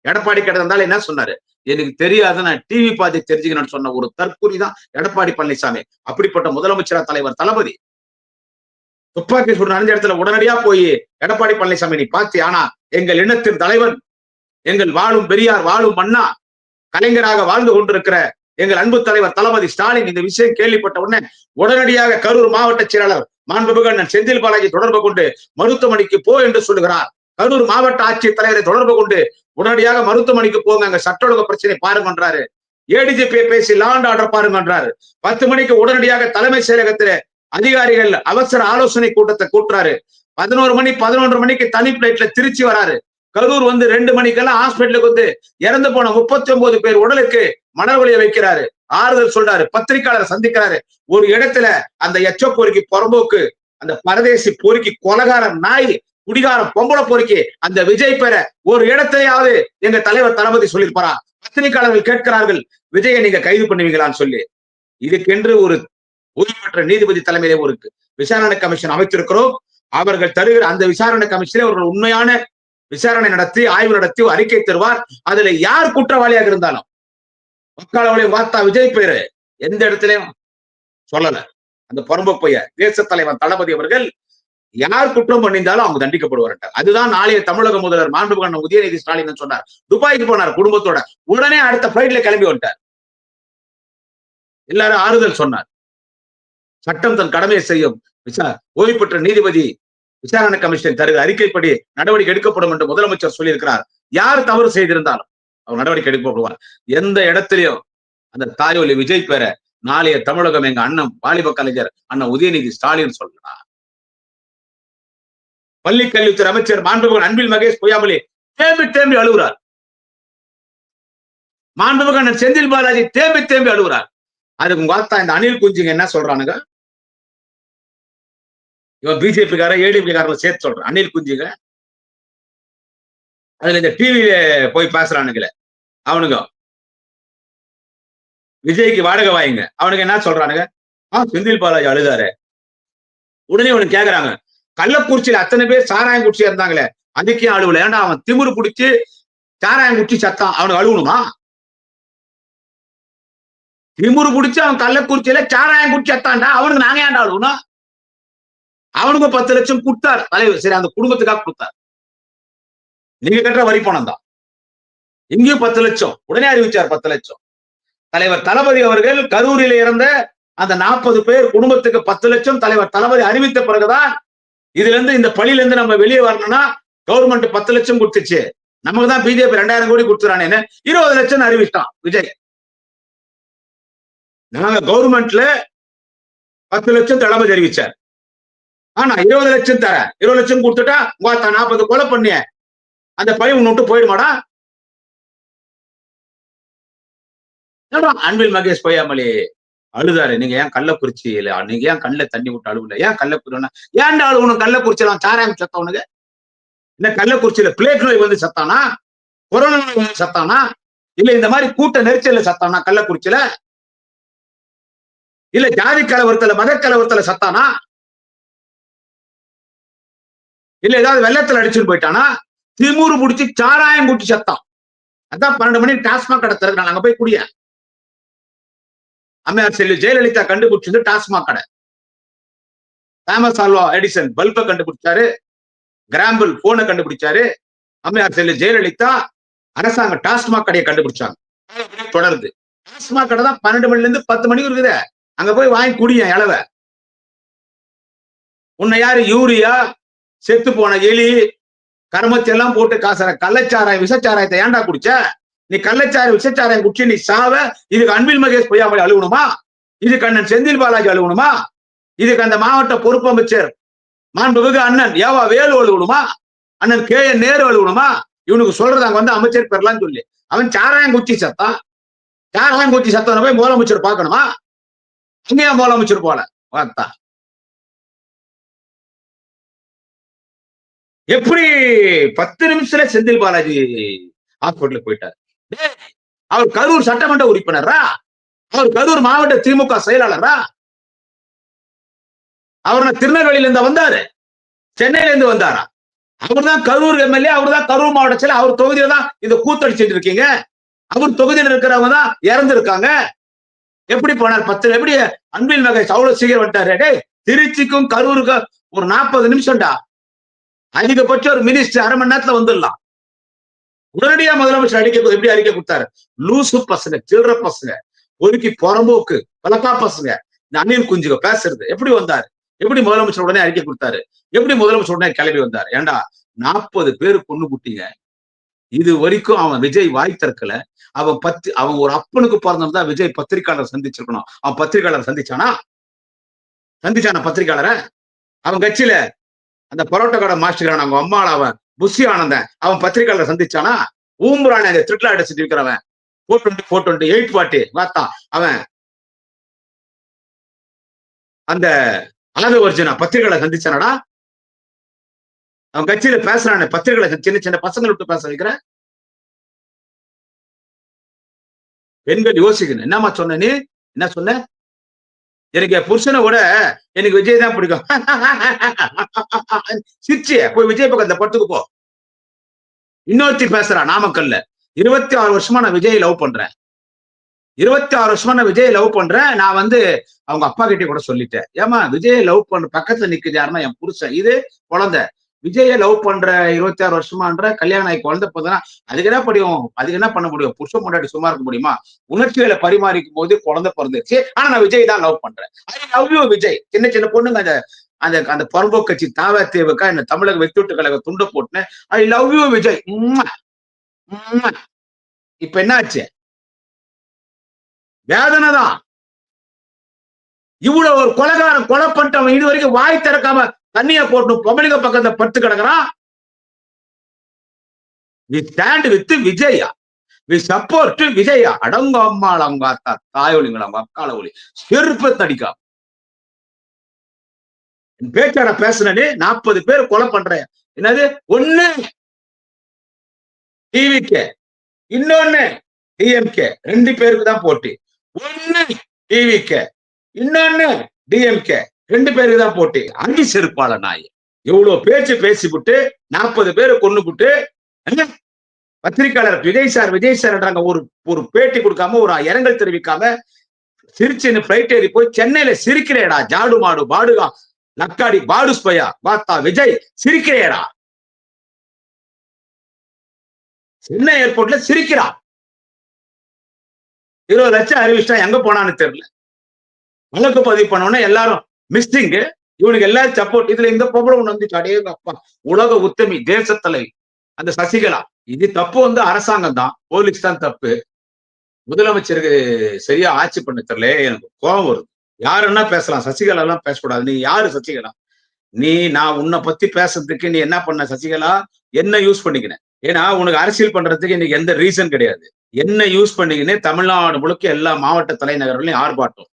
எடப்பாடி கிடந்தாலும் என்ன சொன்னாரு? எனக்கு தெரியாது, நான் டிவி பார்த்து தெரிஞ்சுக்கணும்னு சொன்ன ஒரு தற்கூரி தான் எடப்பாடி பழனிசாமி. அப்படிப்பட்ட முதலமைச்சரா தலைவர் தளபதி துப்பாக்கி சூடு நடந்த இடத்துல உடனடியா போய் எடப்பாடி பழனிசாமி நீ பார்த்து, ஆனா எங்கள் இனத்தின் தலைவன், எங்கள் வாழும் பெரியார், வாழும் மன்னா, கலைஞராக வாழ்ந்து கொண்டிருக்கிற எங்கள் அன்பு தலைவர் தளபதி ஸ்டாலின் இந்த விஷயம் கேள்விப்பட்ட உடனே உடனடியாக கரூர் மாவட்ட செயலாளர் மாண்புமிகு அண்ணன் செந்தில் பாலாஜி தொடர்பு கொண்டு மருத்துவமனைக்கு போ என்று சொல்லுகிறார். கரூர் மாவட்ட ஆட்சியர் தலைவரை தொடர்பு கொண்டு உடனடியாக மருத்துவமனைக்கு போங்க, அங்க சட்ட ஒழுங்கு பிரச்சனை பாருங்கன்றாரு. ஏடிஜிபி பேசி லா அண்ட் ஆர்டர் பாருங்கன்றாரு. 10 மணிக்கு உடனடியாக தலைமை செயலகத்துல அதிகாரிகள் அவசர ஆலோசனை கூட்டத்தை கூட்டுறாரு. 11 மணிக்கு தனி பிளைட்ல திருச்சி வராரு. கரூர் வந்து 2 மணிக்கெல்லாம் ஹாஸ்பிட்டலுக்கு வந்து இறந்து போன 39 பேர் உடலுக்கு மணல் வைக்கிறாரு. ஆறுதல் சொல்றாரு. பத்திரிகையாளர் சந்திக்கிறாரு. ஒரு இடத்துல அந்த எச்ச பொறுக்கி புறம்போக்கு, அந்த பரதேசி பொறுக்கி, கொலகார நாய், குடிகார பொம்பளை பொறுக்கி அந்த விஜய் பெற ஒரு இடத்தையாவது எங்க தலைவர் தளபதி சொல்லியிருப்பாரா? பத்திரிகையாளர்கள் கேட்கிறார்கள், விஜயை நீங்க கைது பண்ணுவீங்களான்னு சொல்லி. இதுக்கென்று ஒரு ஓய்வு பெற்ற நீதிபதி தலைமையிலே ஒரு விசாரணை கமிஷன் அமைத்திருக்கிறோம். அவர்கள் தருகிற அந்த விசாரணை கமிஷனில் அவர்கள் உண்மையான விசாரணை நடத்தி ஆய்வு நடத்தி அறிக்கை தருவார். அதுல யார் குற்றவாளியாக இருந்தாலும் மக்களவளையும் வார்த்தா விஜய் பேரு எந்த இடத்திலையும் சொல்லல. அந்த புறம்போக்கு தேச தலைவர் தளபதி அவர்கள் யார் குற்றம் பண்ணியிருந்தாலும் அவங்க தண்டிக்கப்படுவார். அதுதான் நாளைய தமிழக முதல்வர் மாண்புமிகு உதயநிதி ஸ்டாலின் சொன்னார். துபாய்க்கு போனார் குடும்பத்தோட. உடனே அடுத்த பிளைட்ல கிளம்பி வந்துட்டார். எல்லாரும் ஆறுதல் சொன்னார். சட்டம் தன் கடமையை செய்யும். ஓய்வு பெற்ற நீதிபதி விசாரணை கமிஷன் தருகிற அறிக்கைப்படி நடவடிக்கை எடுக்கப்படும் என்று முதலமைச்சர் சொல்லியிருக்கிறார். யார் தவறு செய்திருந்தாலும் அவர் நடவடிக்கை எடுக்கப்படுவார். எந்த இடத்திலையும் அந்த தாயொலி விஜய் பேர நாளைய தமிழகம் எங்க அண்ணன் வாலிப கலைஞர் அண்ணன் உதயநிதி ஸ்டாலின் சொல்லலாம். பள்ளி கல்வித்துறை அமைச்சர் மாண்புமிகு அன்பில் மகேஷ் பொய்யாமொழி தேம்பி தேம்பி அழுகிறார். மாண்புமிகு அண்ணன் செந்தில் பாலாஜி தேம்பி தேம்பி அழுகிறார். அதுக்கு உங்க பார்த்தா இந்த அணில் குஞ்சுங்க என்ன சொல்றானுங்க? இவன் பிஜேபி கார ஏடிபி காரங்களை சேர்த்து சொல்றான் அணில் குஞ்சுங்க. அதுல இந்த டிவியில போய் பேசுறானுங்களே அவனுங்க விஜய்க்கு வாடகை வாங்க அவனுக்கு என்ன சொல்றானுங்க? செந்தில் பாலாஜி அழுதாரு. உடனே அவனுக்கு கேக்குறாங்க, கள்ளக்குறிச்சியில அத்தனை பேர் சாராயம் குடிச்சு இருந்தாங்களே அதுக்கே அழுவல. ஏன்டா அவன் திமிரு பிடிச்சு சாராயம் குடிச்சு சத்தான், அவனுக்கு அழுவணுமா? திமுரு குடிச்சு அவன் கள்ளக்குறிச்சியில சாராயம் குடிச்சு சத்தான்டா, அவனுக்கு நாங்க ஏன்டா அழுவணும்? அவனுக்கு 10 லட்சம் கொடுத்தார் தலைவர். சரி, அந்த குடும்பத்துக்காக கொடுத்தார். நீங்க கட்டுற வரி பணம் தான். இங்கேயும் 10 லட்சம் உடனே அறிவிச்சார். 10 லட்சம் தலைவர் தளபதி அவர்கள் கரூரில் இறந்த அந்த 40 பேர் குடும்பத்துக்கு 10 லட்சம் தலைவர் தளபதி அறிவித்த பிறகுதான் இதுல இருந்து இந்த பழியில இருந்து நம்ம வெளியே வரணும்னா கவர்மெண்ட் 10 லட்சம் கொடுத்துச்சு, நமக்கு தான் பிஜேபி 2000 கோடி கொடுத்துறானேன்னு 20 லட்சம் அறிவித்தான் விஜய். நாங்க கவர்மெண்ட்ல 10 லட்சம் தளபதி அறிவிச்சார். ஆனா 20 லட்சம் தர 20 லட்சம் கொடுத்துட்டா 40 கொலை பண்ணிய அந்த பழி உன்னை விட்டு போயிடுமாடா? அன்பில் மகேஷ் பொய்யாமொழி அழுதாரு. நீங்க ஏன் கள்ளக்குறிச்சியில நீங்க ஏன் கண்ணில் தண்ணி விட்டு அழுவல? ஏன் கள்ளக்குறிச்சி ஏன்டா அழுவணும்? கள்ளக்குறிச்சியில சாராயம் சத்தவனுக்கு இல்ல, கள்ளக்குறிச்சியில பிளேட் நோய் வந்து சத்தானா, கொரோனா நோய் வந்து சத்தானா, இல்ல இந்த மாதிரி கூட்ட நெரிச்சல்ல சத்தானா கள்ளக்குறிச்சியில, இல்ல ஜாதி கலவரத்துல மத கலவரத்துல சத்தானா, இல்ல ஏதாவது வெள்ளத்துல அடிச்சுட்டு போயிட்டானா? திமுரு புடிச்சு சாராயம் குடிச்சு சத்தான். அதான் 12 மணிக்கு டாஸ்மாக் கடை திறக்கிறாங்க, அங்க போய் குடிய. அம்மையார் செல்வி ஜெயலலிதா கண்டுபிடிச்சது டாஸ்மாக் கடை. தாமஸ் ஆல்வா எடிசன் பல்பை கண்டுபிடிச்சாரு, கிராம்பிள் போனை கண்டுபிடிச்சாரு. அம்மையார் செல்வி ஜெயலலிதா அரசாங்க டாஸ்மாக் கடையை கண்டுபிடிச்சாங்க. தொடருது டாஸ்மாக் கடை தான் 12 மணில இருந்து 10 மணிக்கு இருக்குது. அங்க போய் வாங்கி குடிய இளவ. உன்னை யாரு யூரியா, செத்து போன எலி, கருமத்தி எல்லாம் போட்டு காசுற கள்ளச்சாராயம் விசச்சாராயத்தை ஏன்டா குடிச்ச? நீ கள்ளச்சாராயம் விசச்சாராயம் குடிச்சு நீ சாவ. இதுக்கு அன்பில் மகேஷ் பொய்யாமொழி அழுவணுமா? இதுக்கு அண்ணன் செந்தில் பாலாஜி அழுவணுமா? இதுக்கு அந்த மாவட்ட பொறுப்பு அமைச்சர் மாண்புமிகு அண்ணன் ஏவா வேலு அழுவணுமா? அண்ணன் கே என் நேரு அழுவணுமா? இவனுக்கு சொல்றது அங்க வந்து அமைச்சர் பெறலாம் சொல்லி அவன் சாராயம் குச்சி சத்தான். சாராயம் குச்சி சத்தம் போய் முதலமைச்சர் பார்க்கணுமா? அங்கேயா முதலமைச்சர் போல பார்த்தா எப்படி 10 நிமிஷத்துல செந்தில் பாலாஜி ஹாஸ்பிட்டலுக்கு போயிட்டார். அவர் கரூர் சட்டமன்ற உறுப்பினரா? அவர் கரூர் மாவட்ட திமுக செயலாளரா? அவர் திருநெல்வேலியில இருந்து வந்தாரு, சென்னையில இருந்து வந்தாரா? அவர் தான் கரூர் எம்எல்ஏ, அவர் தான் கரூர் மாவட்ட செயலர். அவர் தொகுதியில தான் இதை கூத்தடிச்சிட்டு இருக்கீங்க. அவர் தொகுதியில் இருக்கிறவங்க தான் இறந்து இருக்காங்க. எப்படி போனார்? 10 எப்படி அன்பில் மகேஷ் அவ்வளவு சீக்கிரம் வந்துட்டாரு? திருச்சிக்கும் கரூருக்கும் ஒரு 40 நிமிஷம்டா. அதிகபட்சம் ஒரு மினிஸ்டர் அரை மணி நேரத்துல வந்துடலாம். உடனடியா முதலமைச்சர் எப்படி அறிக்கை கொடுத்தாரு? லூசு பசங்க, சில்லற பசங்க, ஒதுக்கி புறம்போக்கு பலக்கா பசங்க, இந்த அணில் குஞ்சுக பேசுறது எப்படி வந்தாரு? எப்படி முதலமைச்சர் உடனே அறிக்கை கொடுத்தாரு? எப்படி முதலமைச்சர் உடனே கிளம்பி வந்தாரு? ஏண்டா 40 பேரு பொண்ணு குட்டிங்க. இது வரைக்கும் அவன் விஜய் வாய் திறக்கல. அவன் ஒரு அப்பனுக்கு பிறந்தவன் தான் விஜய் பத்திரிகையாளர் சந்திச்சிருக்கணும். அவன் பத்திரிகையாளர் சந்திச்சானா? பத்திரிகையாளரை அவன் கட்சியில அந்த பரோட்டா கடை மாஸ்டர் அவங்க அம்மாள் அவன் புஷி ஆனந்தன் அவன் பத்திரிகையாளர் சந்திச்சானா? ஊம்புரான அந்த திருட்லா அடிச்சுட்டு இருக்கிறவன் 420 840 வாத்தான் அவன் அந்த ஆதவர்ஜனா பத்திரிகையாளர் சந்திச்சானடா? அவன் கட்சியில பேசுறான பத்திரிகையாளர் சின்ன சின்ன பசங்களை விட்டு பேச வைக்கிற பெண்கள் யோசிக்கணும். என்னமா சொன்ன? நீ என்ன சொன்ன? எனக்கு புருஷனை விட எனக்கு விஜய் தான் பிடிக்கும். சிரிச்சிய போய் விஜய் பக்கம் அந்த படத்துக்கு போ. இன்னொருத்தி பேசுறா நாமக்கல்ல, 26 வருஷமா நான் விஜய் லவ் பண்றேன். 26 வருஷமா நான் விஜய் லவ் பண்றேன். நான் வந்து அவங்க அப்பா கிட்டே கூட சொல்லிட்டேன். ஏமா விஜய் லவ் பண்ற பக்கத்துல நிக்குது யாருன்னா என் புருஷன், இது குழந்தை. விஜய லவ் பண்ற 26 வருஷமான்ற கல்யாணம் ஆகி குழந்தை போதுனா அதுக்கு என்ன படியும்? அதுக்கு என்ன பண்ண முடியும்? புருஷன் முன்னாடி சும்மா இருக்க முடியுமா? உணர்ச்சிகளை பரிமாறிக்கும் போது குழந்தை பிறந்துச்சு. ஆனா நான் விஜய் தான் லவ் பண்றேன். ஐ லவ் யூ விஜய். சின்ன சின்ன பொண்ணுங்க அந்த அந்த அந்த புறம்போக்கு கட்சி தாவா தேவுக்கா என்ன தமிழக வெற்றிட்டு கழக துண்டு போட்டுனேன். I love you Vijay. இப்ப என்ன ஆச்சு? வேதனை தான். இவ்வளவு ஒரு கொலைகாரன் கொலை பண்ணிட்டு அவன் இது வரைக்கும் வாய் திறக்காம தண்ணிய போட்டு பப்ளிக பக்கத்துல படுத்து கிடக்குறான். We stand with Vijaya. We support Vijaya. அடங்க அம்மாள் அவங்க அத்தா தாயொலிங்களா மக்கால ஒளி செருப்ப தடிக்கா. பேச்சார பேசுனே 40 பேர் கொலை பண்றேன். என்னது? ஒண்ணு டிவிகே, இன்னொன்னு டிஎம்கே. 2 பேருக்கு தான் போட்டி. ஒண்ணு டிவிகே, இன்னொன்னு டிஎம்கே. 2 பேருக்கு தான் போட்டி. அங்கி செருப்பாள நாய். இவ்வளவு பேச்சு பேசிவிட்டு 40 பேரை கொன்னுபிட்டு பத்திரிகையாளர் விஜய் சார்ன்றாங்க ஒரு ஒரு பேட்டி கொடுக்காம ஒரு இரங்கல் தெரிவிக்காம சிரிச்சுன்னு பிளைட் ஏறி போய் சென்னையில சிரிக்கிறேடா ஜாடு மாடு பாடுகா நக்காடி பாடுஸ் பையா பாத்தா விஜய் சிரிக்கிறேடா. சென்னை ஏர்போர்ட்ல சிரிக்கிறான். 20 லட்சம் அறிவிச்சா எங்க போனான்னு தெரியல. வழக்கு பதிவு பண்ணோன்னே எல்லாரும் மிஸ்ஸிங். இவனுக்கு எல்லாரும் சப்போர்ட். இதுல இந்த பொம்பளை ஒண்ணு வந்துச்சு. அடே அப்பா, உலக உத்தமி தேசத்தலை அந்த சசிகலா. இது தப்பு வந்து அரசாங்கம் தான், போலீஸ் தான் தப்பு. முதலமைச்சருக்கு சரியா ஆட்சி பண்ண தெரியல. எனக்கு கோபம் வருது. யாருன்னா பேசலாம், சசிகலா எல்லாம் பேசக்கூடாது. நீ யாரு சசிகலா? நான் உன்னை பத்தி பேசுறதுக்கு நீ என்ன பண்ண சசிகலா? என்ன யூஸ் பண்ணிக்கின? ஏன்னா உனக்கு அரசியல் பண்றதுக்கு இன்னைக்கு எந்த ரீசன் கிடையாது. என்ன யூஸ் பண்ணிக்கின்னு தமிழ்நாடு முழுக்க எல்லா மாவட்ட தலைநகர்களையும் ஆர்ப்பாட்டம்.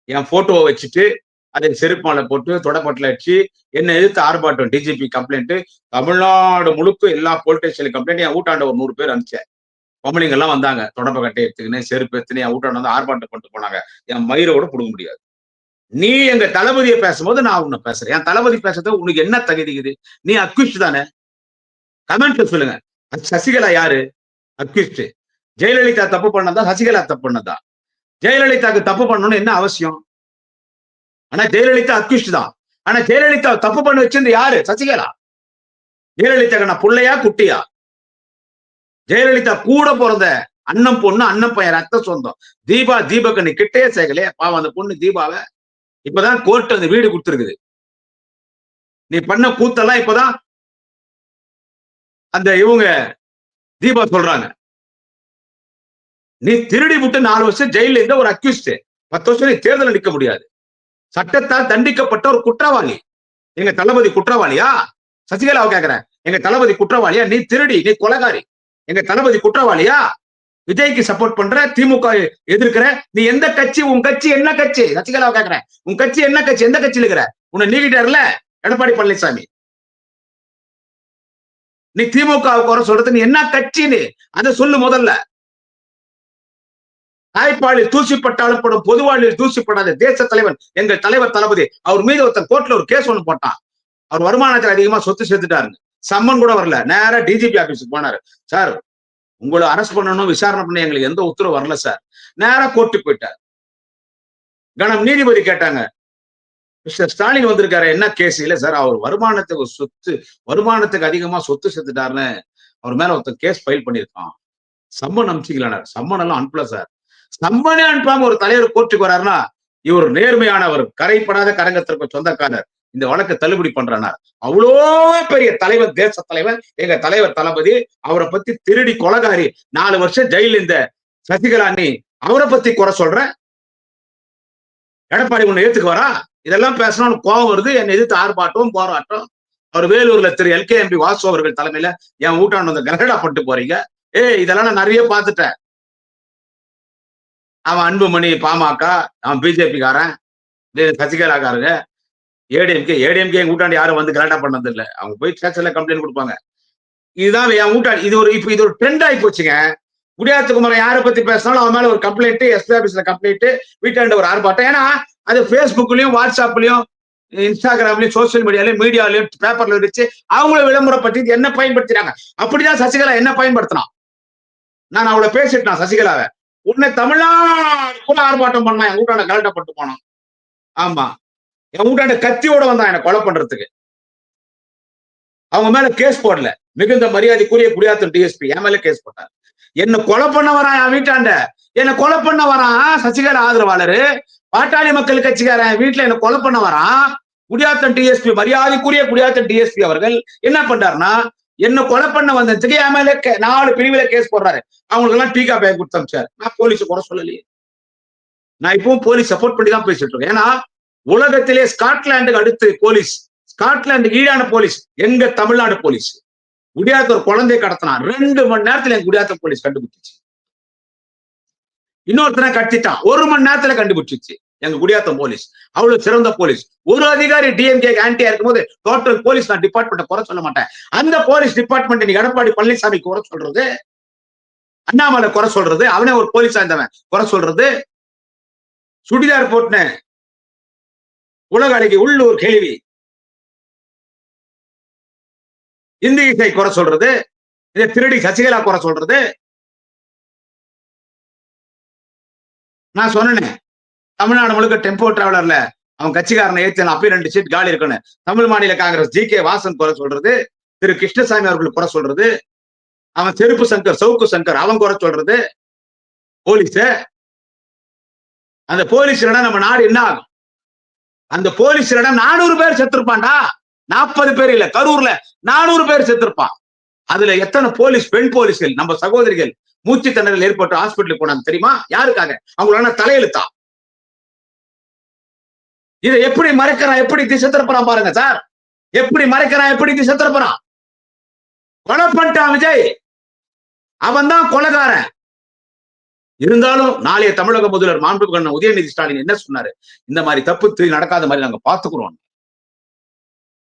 என் போட்டோவை வச்சுட்டு அதை செருப்பால போட்டு தொடப்பட்டில் அடிச்சு என்ன எதிர்த்து ஆர்ப்பாட்டம். டிஜிபி கம்ப்ளைண்ட், தமிழ்நாடு முழுக்க எல்லா போலீஸ் ஸ்டேஷன் கம்ப்ளைண்ட். என் ஊட்டாண்ட ஒரு 100 பேர் அனுப்பிச்சேன். பொம்பளைங்க எல்லாம் வந்தாங்க, தொடப்ப கட்டை எடுத்துக்கின்னு செருப்பு எடுத்துன்னு என் ஊட்டாண்ட வந்து ஆர்ப்பாட்டம் பண்ணிட்டு போனாங்க. என் மயிரை கூட புடுங்க முடியாது. நீ எங்க தளபதியை பேசும்போது நான் உன்னை பேசுறேன். என் தளபதி பேசுறது உனக்கு என்ன தகுதிக்குது? நீ அக்யூஸ்ட் தானே? கமெண்ட்ல சொல்லுங்க. சசிகலா யாரு? அக்யூஸ்ட். ஜெயலலிதா தப்பு பண்ணதா, சசிகலா தப்பு பண்ணதா? ஜெயலலிதாக்கு தப்பு பண்ணணும்னு என்ன அவசியம்? ஆனா ஜெயலலிதா அக்யூஸ்ட் தான். ஆனா ஜெயலலிதா தப்பு பண்ண வச்சிருந்து யாரு? சசிகலா. ஜெயலலிதா நான் புள்ளையா குட்டியா? ஜெயலலிதா கூட பிறந்த அண்ணன் பொண்ணு, அண்ணன் பையன், ரத்த சொந்தம். தீபக்கு நீ கிட்டே சேர்க்கலையே பாவம். அந்த பொண்ணு தீபாவை இப்பதான் கோர்ட் அந்த வீடு கொடுத்துருக்குது. நீ பண்ண கூத்தெல்லாம் இப்பதான் அந்த இவங்க தீபா சொல்றாங்க. நீ திருடி விட்டு 4 வருஷம் ஜெயில இருந்த ஒரு அக்யூஸ்ட். 10 வருஷம் நீ தேர்தல் நிற்க முடியாது. சட்டத்தால் தண்டிக்கப்பட்ட ஒரு குற்றவாளி. எங்க தளபதி குற்றவாளியா? சசிகலாவை கேக்குறேன். எங்க தளபதி குற்றவாளியா? நீ திருடி, நீ கொலைகாரி. எங்க தளபதி குற்றவாளியா? விஜய்க்கு சப்போர்ட் பண்ற, திமுக எதிர்க்கிற. நீ எந்த கட்சி? உன் கட்சி என்ன கட்சி? சசிகலாவை கேக்குறேன். உன் கட்சி என்ன கட்சி? எந்த கட்சியில இருக்கிற? உன்னை நீக்கிட்டார்ல எடப்பாடி பழனிசாமி. நீ திமுக குறை சொல்றது நீ என்ன கட்சின்னு அதை சொல்லு முதல்ல. தாய்ப்பாலில் தூசிப்பட்டாலும் படும், பொதுவாழ்வில் தூசிப்படாத தேச தலைவன் எங்கள் தலைவர் தளபதி. அவர் மீது ஒருத்தன் கோர்ட்ல ஒரு கேஸ் ஒண்ணு போட்டான். அவர் வருமானத்தில் அதிகமா சொத்து சேர்த்துட்டாருங்க. சம்மன் கூட வரல. நேரா டிஜிபி ஆபீஸுக்கு போனாரு. சார், உங்களை அரெஸ்ட் பண்ணணும், விசாரணை பண்ண எங்களுக்கு எந்த உத்தரவு வரல சார். நேரா கோர்ட்டுக்கு போயிட்டார். கணம் நீதிபதி கேட்டாங்க, மிஸ்டர் ஸ்டாலின் வந்திருக்காரு, என்ன கேஸ்? இல்ல சார், அவர் வருமானத்துக்கு அதிகமா சொத்து சேர்த்துட்டாருன்னு அவர் மேல ஒருத்தன் கேஸ் ஃபைல் பண்ணிருக்கான். சம்மன் அனுப்பிச்சிக்கலானார். சம்மன் எல்லாம் அனுப்பல சார். சம்மனே அனுப்பாம ஒரு தலைவர் கோர்ட்டுக்கு வர்றாருன்னா இவர் நேர்மையானவர், கரைப்படாத கரங்கத்திற்கு சொந்தக்காரர். இந்த வழக்கை தள்ளுபடி பண்றார். அவ்வளோ பெரிய தலைவர், தேச தலைவர், எங்க தலைவர் தளபதி. அவரை பத்தி திருடி கொலைகாரி 4 வருஷம் ஜெயில இந்த சசிகலா, நீ அவரை பத்தி குறை சொல்ற? எடப்பாடி உன்னை ஏத்துக்கு வரா? இதெல்லாம் பேசணும்னு கோபம் வருது. என்னை எதிர்த்து ஆர்ப்பாட்டம், போராட்டம். அவர் வேலூர்ல திரு LKMP வாசு அவர்கள் தலைமையில என் ஊட்டாண்டு வந்து கனடா பட்டு போறீங்க. இதெல்லாம் நான் நிறைய பார்த்துட்டேன். அவன் அன்புமணி பாமக, அவன் பிஜேபி காரன், சசிகலாக்காரங்க, ஏடிஎம்கே எங்க ஊட்டாண்டி யாரும் வந்து கலாட்டா பண்ணது இல்லை. அவங்க போய் ஸ்டேஷன்ல கம்ப்ளைண்ட் கொடுப்பாங்க. இதுதான் என் ஊட்டாண்டி. இது ஒரு ட்ரெண்ட் ஆகி போச்சுங்க. குடியாத்த குமரன் யாரை பத்தி பேசினாலும் அவன் மேல ஒரு கம்ப்ளைண்ட், எஸ்பி ஆபீஸ்ல கம்ப்ளைண்ட், வீட்டாண்ட ஒரு ஆர்ப்பாட்டம். ஏன்னா அது பேஸ்புக்லயும், வாட்ஸ்அப்லயும், இன்ஸ்டாகிராம்லயும், சோசியல் மீடியாலயும், மீடியாலயும், பேப்பர்ல வச்சு அவங்கள விளம்பரப்படுத்தி என்ன பயன்படுத்தினாங்க. அப்படிதான் சசிகலா என்ன பயன்படுத்தினான். நான் அவளை பேசிட்டான் சசிகலாவை. உன்னை தமிழ்நாடு கூட ஆர்ப்பாட்டம் பண்ணான். என் ஊட்டாண்ட கலட்டப்பட்டு போனான். ஆமா, என் வீட்டாண்ட கத்தியோட வந்தான் என்ன கொலை பண்றதுக்கு. அவங்க மேல கேஸ் போடல. மிகுந்த மரியாதைக்குரிய குடியாத்தம் டிஎஸ்பி என் மேல கேஸ் போட்டார். என்ன கொலை பண்ண வரான் என் வீட்டாண்ட. என்ன கொலை பண்ண வரான் சசிகலா ஆதரவாளரு, பாட்டாளி மக்கள் கட்சிக்காரன் வீட்டுல என்ன கொலை பண்ண வரான். குடியாத்தம் டிஎஸ்பி, மரியாதைக்குரிய குடியாத்தம் டிஎஸ்பி அவர்கள் என்ன பண்றாருன்னா, என்ன கொலை பண்ண வந்ததுக்கு என் மேல 4 பிரிவுல கேஸ் போடுறாரு. அவங்களுக்கு எல்லாம் டீ காப்பி கொடுத்து அனுப்பிச்சாரு. நான் போலீஸை குறை சொல்லலையே. நான் இப்பவும் போலீஸ் சப்போர்ட் பண்ணி தான் பேசிட்டு இருக்கேன். ஏன்னா உலகத்திலே ஸ்காட்லாந்துக்கு அடுத்து போலீஸ், ஸ்காட்லாந்துக்கு ஈடான போலீஸ் எங்க தமிழ்நாடு போலீஸ். குடியாத்த ஒரு குழந்தை கடத்தினா 2 மணி நேரத்துல எங்க குடியாத்த போலீஸ் கண்டுபிடிச்சு. இன்னொருத்தனை கட்டிட்டான் 1 மணி நேரத்துல கண்டுபிடிச்சிச்சு எங்க குடியாத்தம் போலீஸ். அவ்வளவு சிறந்த போலீஸ். ஒரு அதிகாரி டிஎம்கே ஆன்டியா இருக்கும்போது டோட்டல் போலீஸ் நான் டிபார்ட்மெண்ட் குறை சொல்ல மாட்டேன். அந்த போலீஸ் டிபார்ட்மெண்ட் நீ எடப்பாடி பழனிசாமி குறை சொல்றது, அண்ணாமலை குறை சொல்றது, அவனே ஒரு போலீஸ் ஆயிருந்தவன் குறை சொல்றது, சுடிதார் போட்டுன உலக அழகி உள்ளூர் கேள்வி இந்தி இசை குறை சொல்றது, இதை திருடி சசிகலா குறை சொல்றது. நான் சொன்னேன் தமிழ்நாடு முழுக்க டெம்போ டிராவலர்ல அவன் கட்சிக்காரனை ஏற்றி அப்பயும் 2 சீட் காலி இருக்கணும். தமிழ் மாநில காங்கிரஸ் ஜி கே வாசன் குறை சொல்றது, திரு கிருஷ்ணசாமி அவர்கள் குறை சொல்றது, அவன் செருப்பு சங்கர் சவுக்கு சங்கர் அவன் குறை சொல்றது. போலீஸ அந்த போலீஸ் நம்ம நாடு என்ன ஆகும்? அந்த போலீஸ் 400 பேர் செத்துருப்பான்டா. 40 பேர் இல்ல, கரூர்ல 400 பேர் செத்துருப்பான். அதுல எத்தனை போலீஸ் பெண் போலீஸ்கள் நம்ம சகோதரிகள் மூச்சு திணறல் ஏற்பட்டு ஹாஸ்பிட்டலுக்கு போனாங்க தெரியுமா? யாருக்காக? அவங்களோட தலையெழுத்தா. இதை எப்படி மறைக்கிறான், எப்படி திசை திருப்புறான் பாருங்க சார். எப்படி மறைக்கிறான், எப்படி திசை திருப்புறான். கொலை பண்ணிட்டான் விஜய், அவன் தான் கொலைகாரன். இருந்தாலும் நாளைய தமிழக முதல்வர் மாண்புமிகு உதயநிதி ஸ்டாலின் என்ன சொன்னாரு? இந்த மாதிரி தப்பு நடக்காத மாதிரி நாங்க பாத்துக்கிறோம்.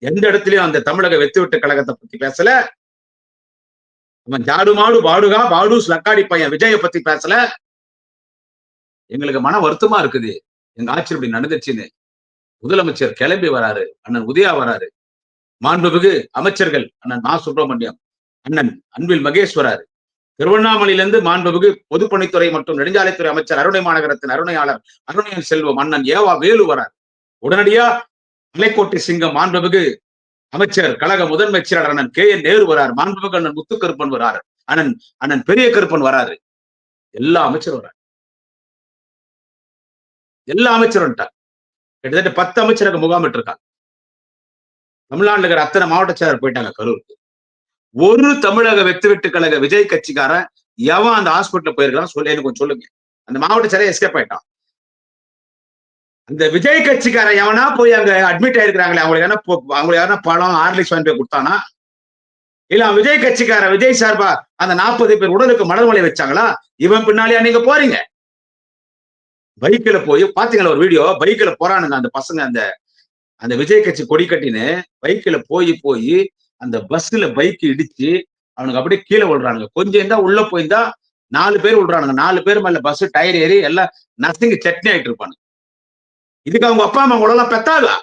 எந்த இடத்துலயும் அந்த தமிழக வெத்துவிட்டு கழகத்தை பத்தி பேசல. அவன் ஜாடு மாடு பாடுகா பாடுஸ் லக்காடி பையன் விஜய பத்தி பேசல. எங்களுக்கு மன வருத்தமா இருக்குது, எங்க ஆட்சி இப்படி நடந்துச்சுன்னு. முதலமைச்சர் கிளம்பி வராரு, அண்ணன் உதயா வராரு, மாண்புமிகு அமைச்சர்கள் அண்ணன் மா சுப்பிரமணியம், அண்ணன் அன்பில் மகேஷ் வராரு, திருவண்ணாமலையிலிருந்து மாண்புமிகு பொதுப்பணித்துறை மற்றும் நெடுஞ்சாலைத்துறை அமைச்சர் அருணை மாநகரத்தின் அருணையாளர் அருணையன் செல்வம் அண்ணன் ஏவா வேலு வரார். உடனடியா மலைக்கோட்டை சிங்கம் மாண்புமிகு அமைச்சர் கழக முதன்மை செயலாளர் அண்ணன் கே என் நேரு வரார், மாண்புமிகு அண்ணன் முத்துக்கருப்பன் வராரு, அண்ணன் பெரிய கருப்பன் வராரு. எல்லா அமைச்சரும் வராரு, எல்லா அமைச்சரும் கிட்டத்தட்ட 10 அமைச்சரக முகாமிட்டு இருக்காங்க. தமிழ்நாட்டில் இருக்கிற அத்தனை மாவட்ட செயலர் போயிட்டாங்க கரூருக்கு. ஒரு தமிழக வெத்துவெட்டு கழக விஜய் கட்சிக்காரன் எவன் அந்த ஹாஸ்பிட்டல் போயிருக்கான் சொல்லி எனக்கு கொஞ்சம் சொல்லுங்க. அந்த மாவட்ட செயலர் எஸ்கேப் ஆயிட்டான். அந்த விஜய் கட்சிக்காரன் எவனா போய் அங்க அட்மிட் ஆயிருக்கிறாங்களே அவங்களுக்கு யாரா பழம் ஹார்லிக்ஸ் வாங்கி போய் கொடுத்தானா? இல்ல விஜய் கட்சிக்கார விஜய் சார்பா அந்த 40 பேர் உடலுக்கு மலர் மலை வச்சாங்களா? இவன் பின்னாலேயா நீங்க போறீங்க? பைக்ல போய் பாத்தீங்களா ஒரு வீடியோ? பைக்ல போறானுங்க அந்த பசங்க, அந்த விஜய் கட்சி கொடி கட்டின்னு பைக்ல போய் அந்த பஸ்ல பைக் இடிச்சு அவனுக்கு அப்படியே கீழே விழுறானுங்க. கொஞ்சம் தான் உள்ள போயிருந்தா 4 பேர் விழுறானுங்க. 4 பேர் மேல பஸ் டயர் ஏறி எல்லாம் நசுங்கி சட்னி ஆயிட்டு இருப்பானுங்க. இதுக்கு அவங்க அப்பா அம்மா உங்களெல்லாம் பெத்தாதா?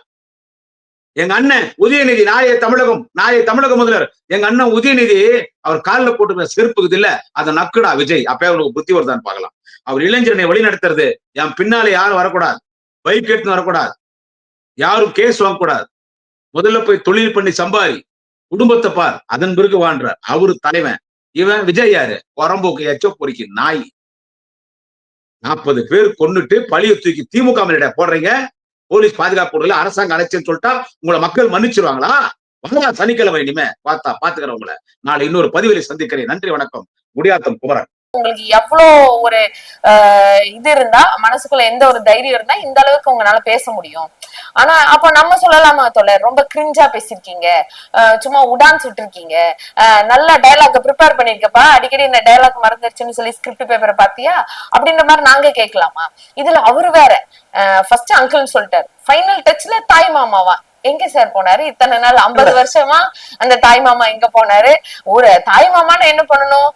எங்க அண்ணன் உதயநிதி நாளைய தமிழக முதல்வர் எங்க அண்ணன் உதயநிதி அவர் காலில் போட்டுக்கிற செருப்புக்குது இல்ல, அதை நக்குடா விஜய். அப்ப அவனுக்கு புத்தி வருதான்னு பார்க்கலாம். அவர் இளைஞரனை வழி நடத்துறது, என் பின்னாலே யாரும் வரக்கூடாது, பைக் எடுத்து வரக்கூடாது, யாரும் கேஸ் வாங்கக்கூடாது, முதல்ல போய் தொழில் பண்ணி சம்பாரி, குடும்பத்தை பார், அதன் பிறகு வாழ்றார். அவரு தலைவன். இவன் விஜய் யாரு? வரம்போக்கு எச்சோ பொறிக்கு நாய். 40 பேர் கொன்னுட்டு பழிய தூக்கி திமுக மேலிட போடுறீங்க. போலீஸ் பாதுகாப்பு போடல, அரசாங்கம் அழைச்சுன்னு சொல்லிட்டா உங்களை மக்கள் மன்னிச்சிருவாங்களா? வாங்க சனிக்கிழமை இனிமே பாத்துக்கிறேன் உங்களை. நாளை இன்னொரு பதிவிலை சந்திக்கிறேன். நன்றி, வணக்கம். குடியாத்தம் குமரன். உங்களுக்கு எவ்வளோ ஒரு இது இருந்தா, மனசுக்குள்ள எந்த ஒரு தைரியம் இருந்தா இந்த அளவுக்கு உங்களால பேச முடியும். ஆனா அப்ப நம்ம சொல்லலாமா தோழர், ரொம்ப கிரிஞ்சா பேசிருக்கீங்க, சும்மா உடான் சுட்டிருக்கீங்க, நல்ல டயலாக் ப்ரிப்பேர் பண்ணிருக்கப்பா, அடிக்கடி இந்த டயலாக் மறந்துருச்சுன்னு சொல்லி ஸ்கிரிப்ட் பேப்பரை பாத்தியா அப்படின்ற மாதிரி நாங்க கேட்கலாமா? இதுல அவரு வேற ஃபர்ஸ்ட் அங்கிள்னு சொல்லிட்டாரு, ஃபைனல் டச்ல தாய் மாமாவா எங்க சார் போனாரு? இத்தனை நாள் 50 வருஷமா அந்த தாய் மாமா எங்க போனாரு? ஒரு தாய் மாமான்னு என்ன பண்ணணும்?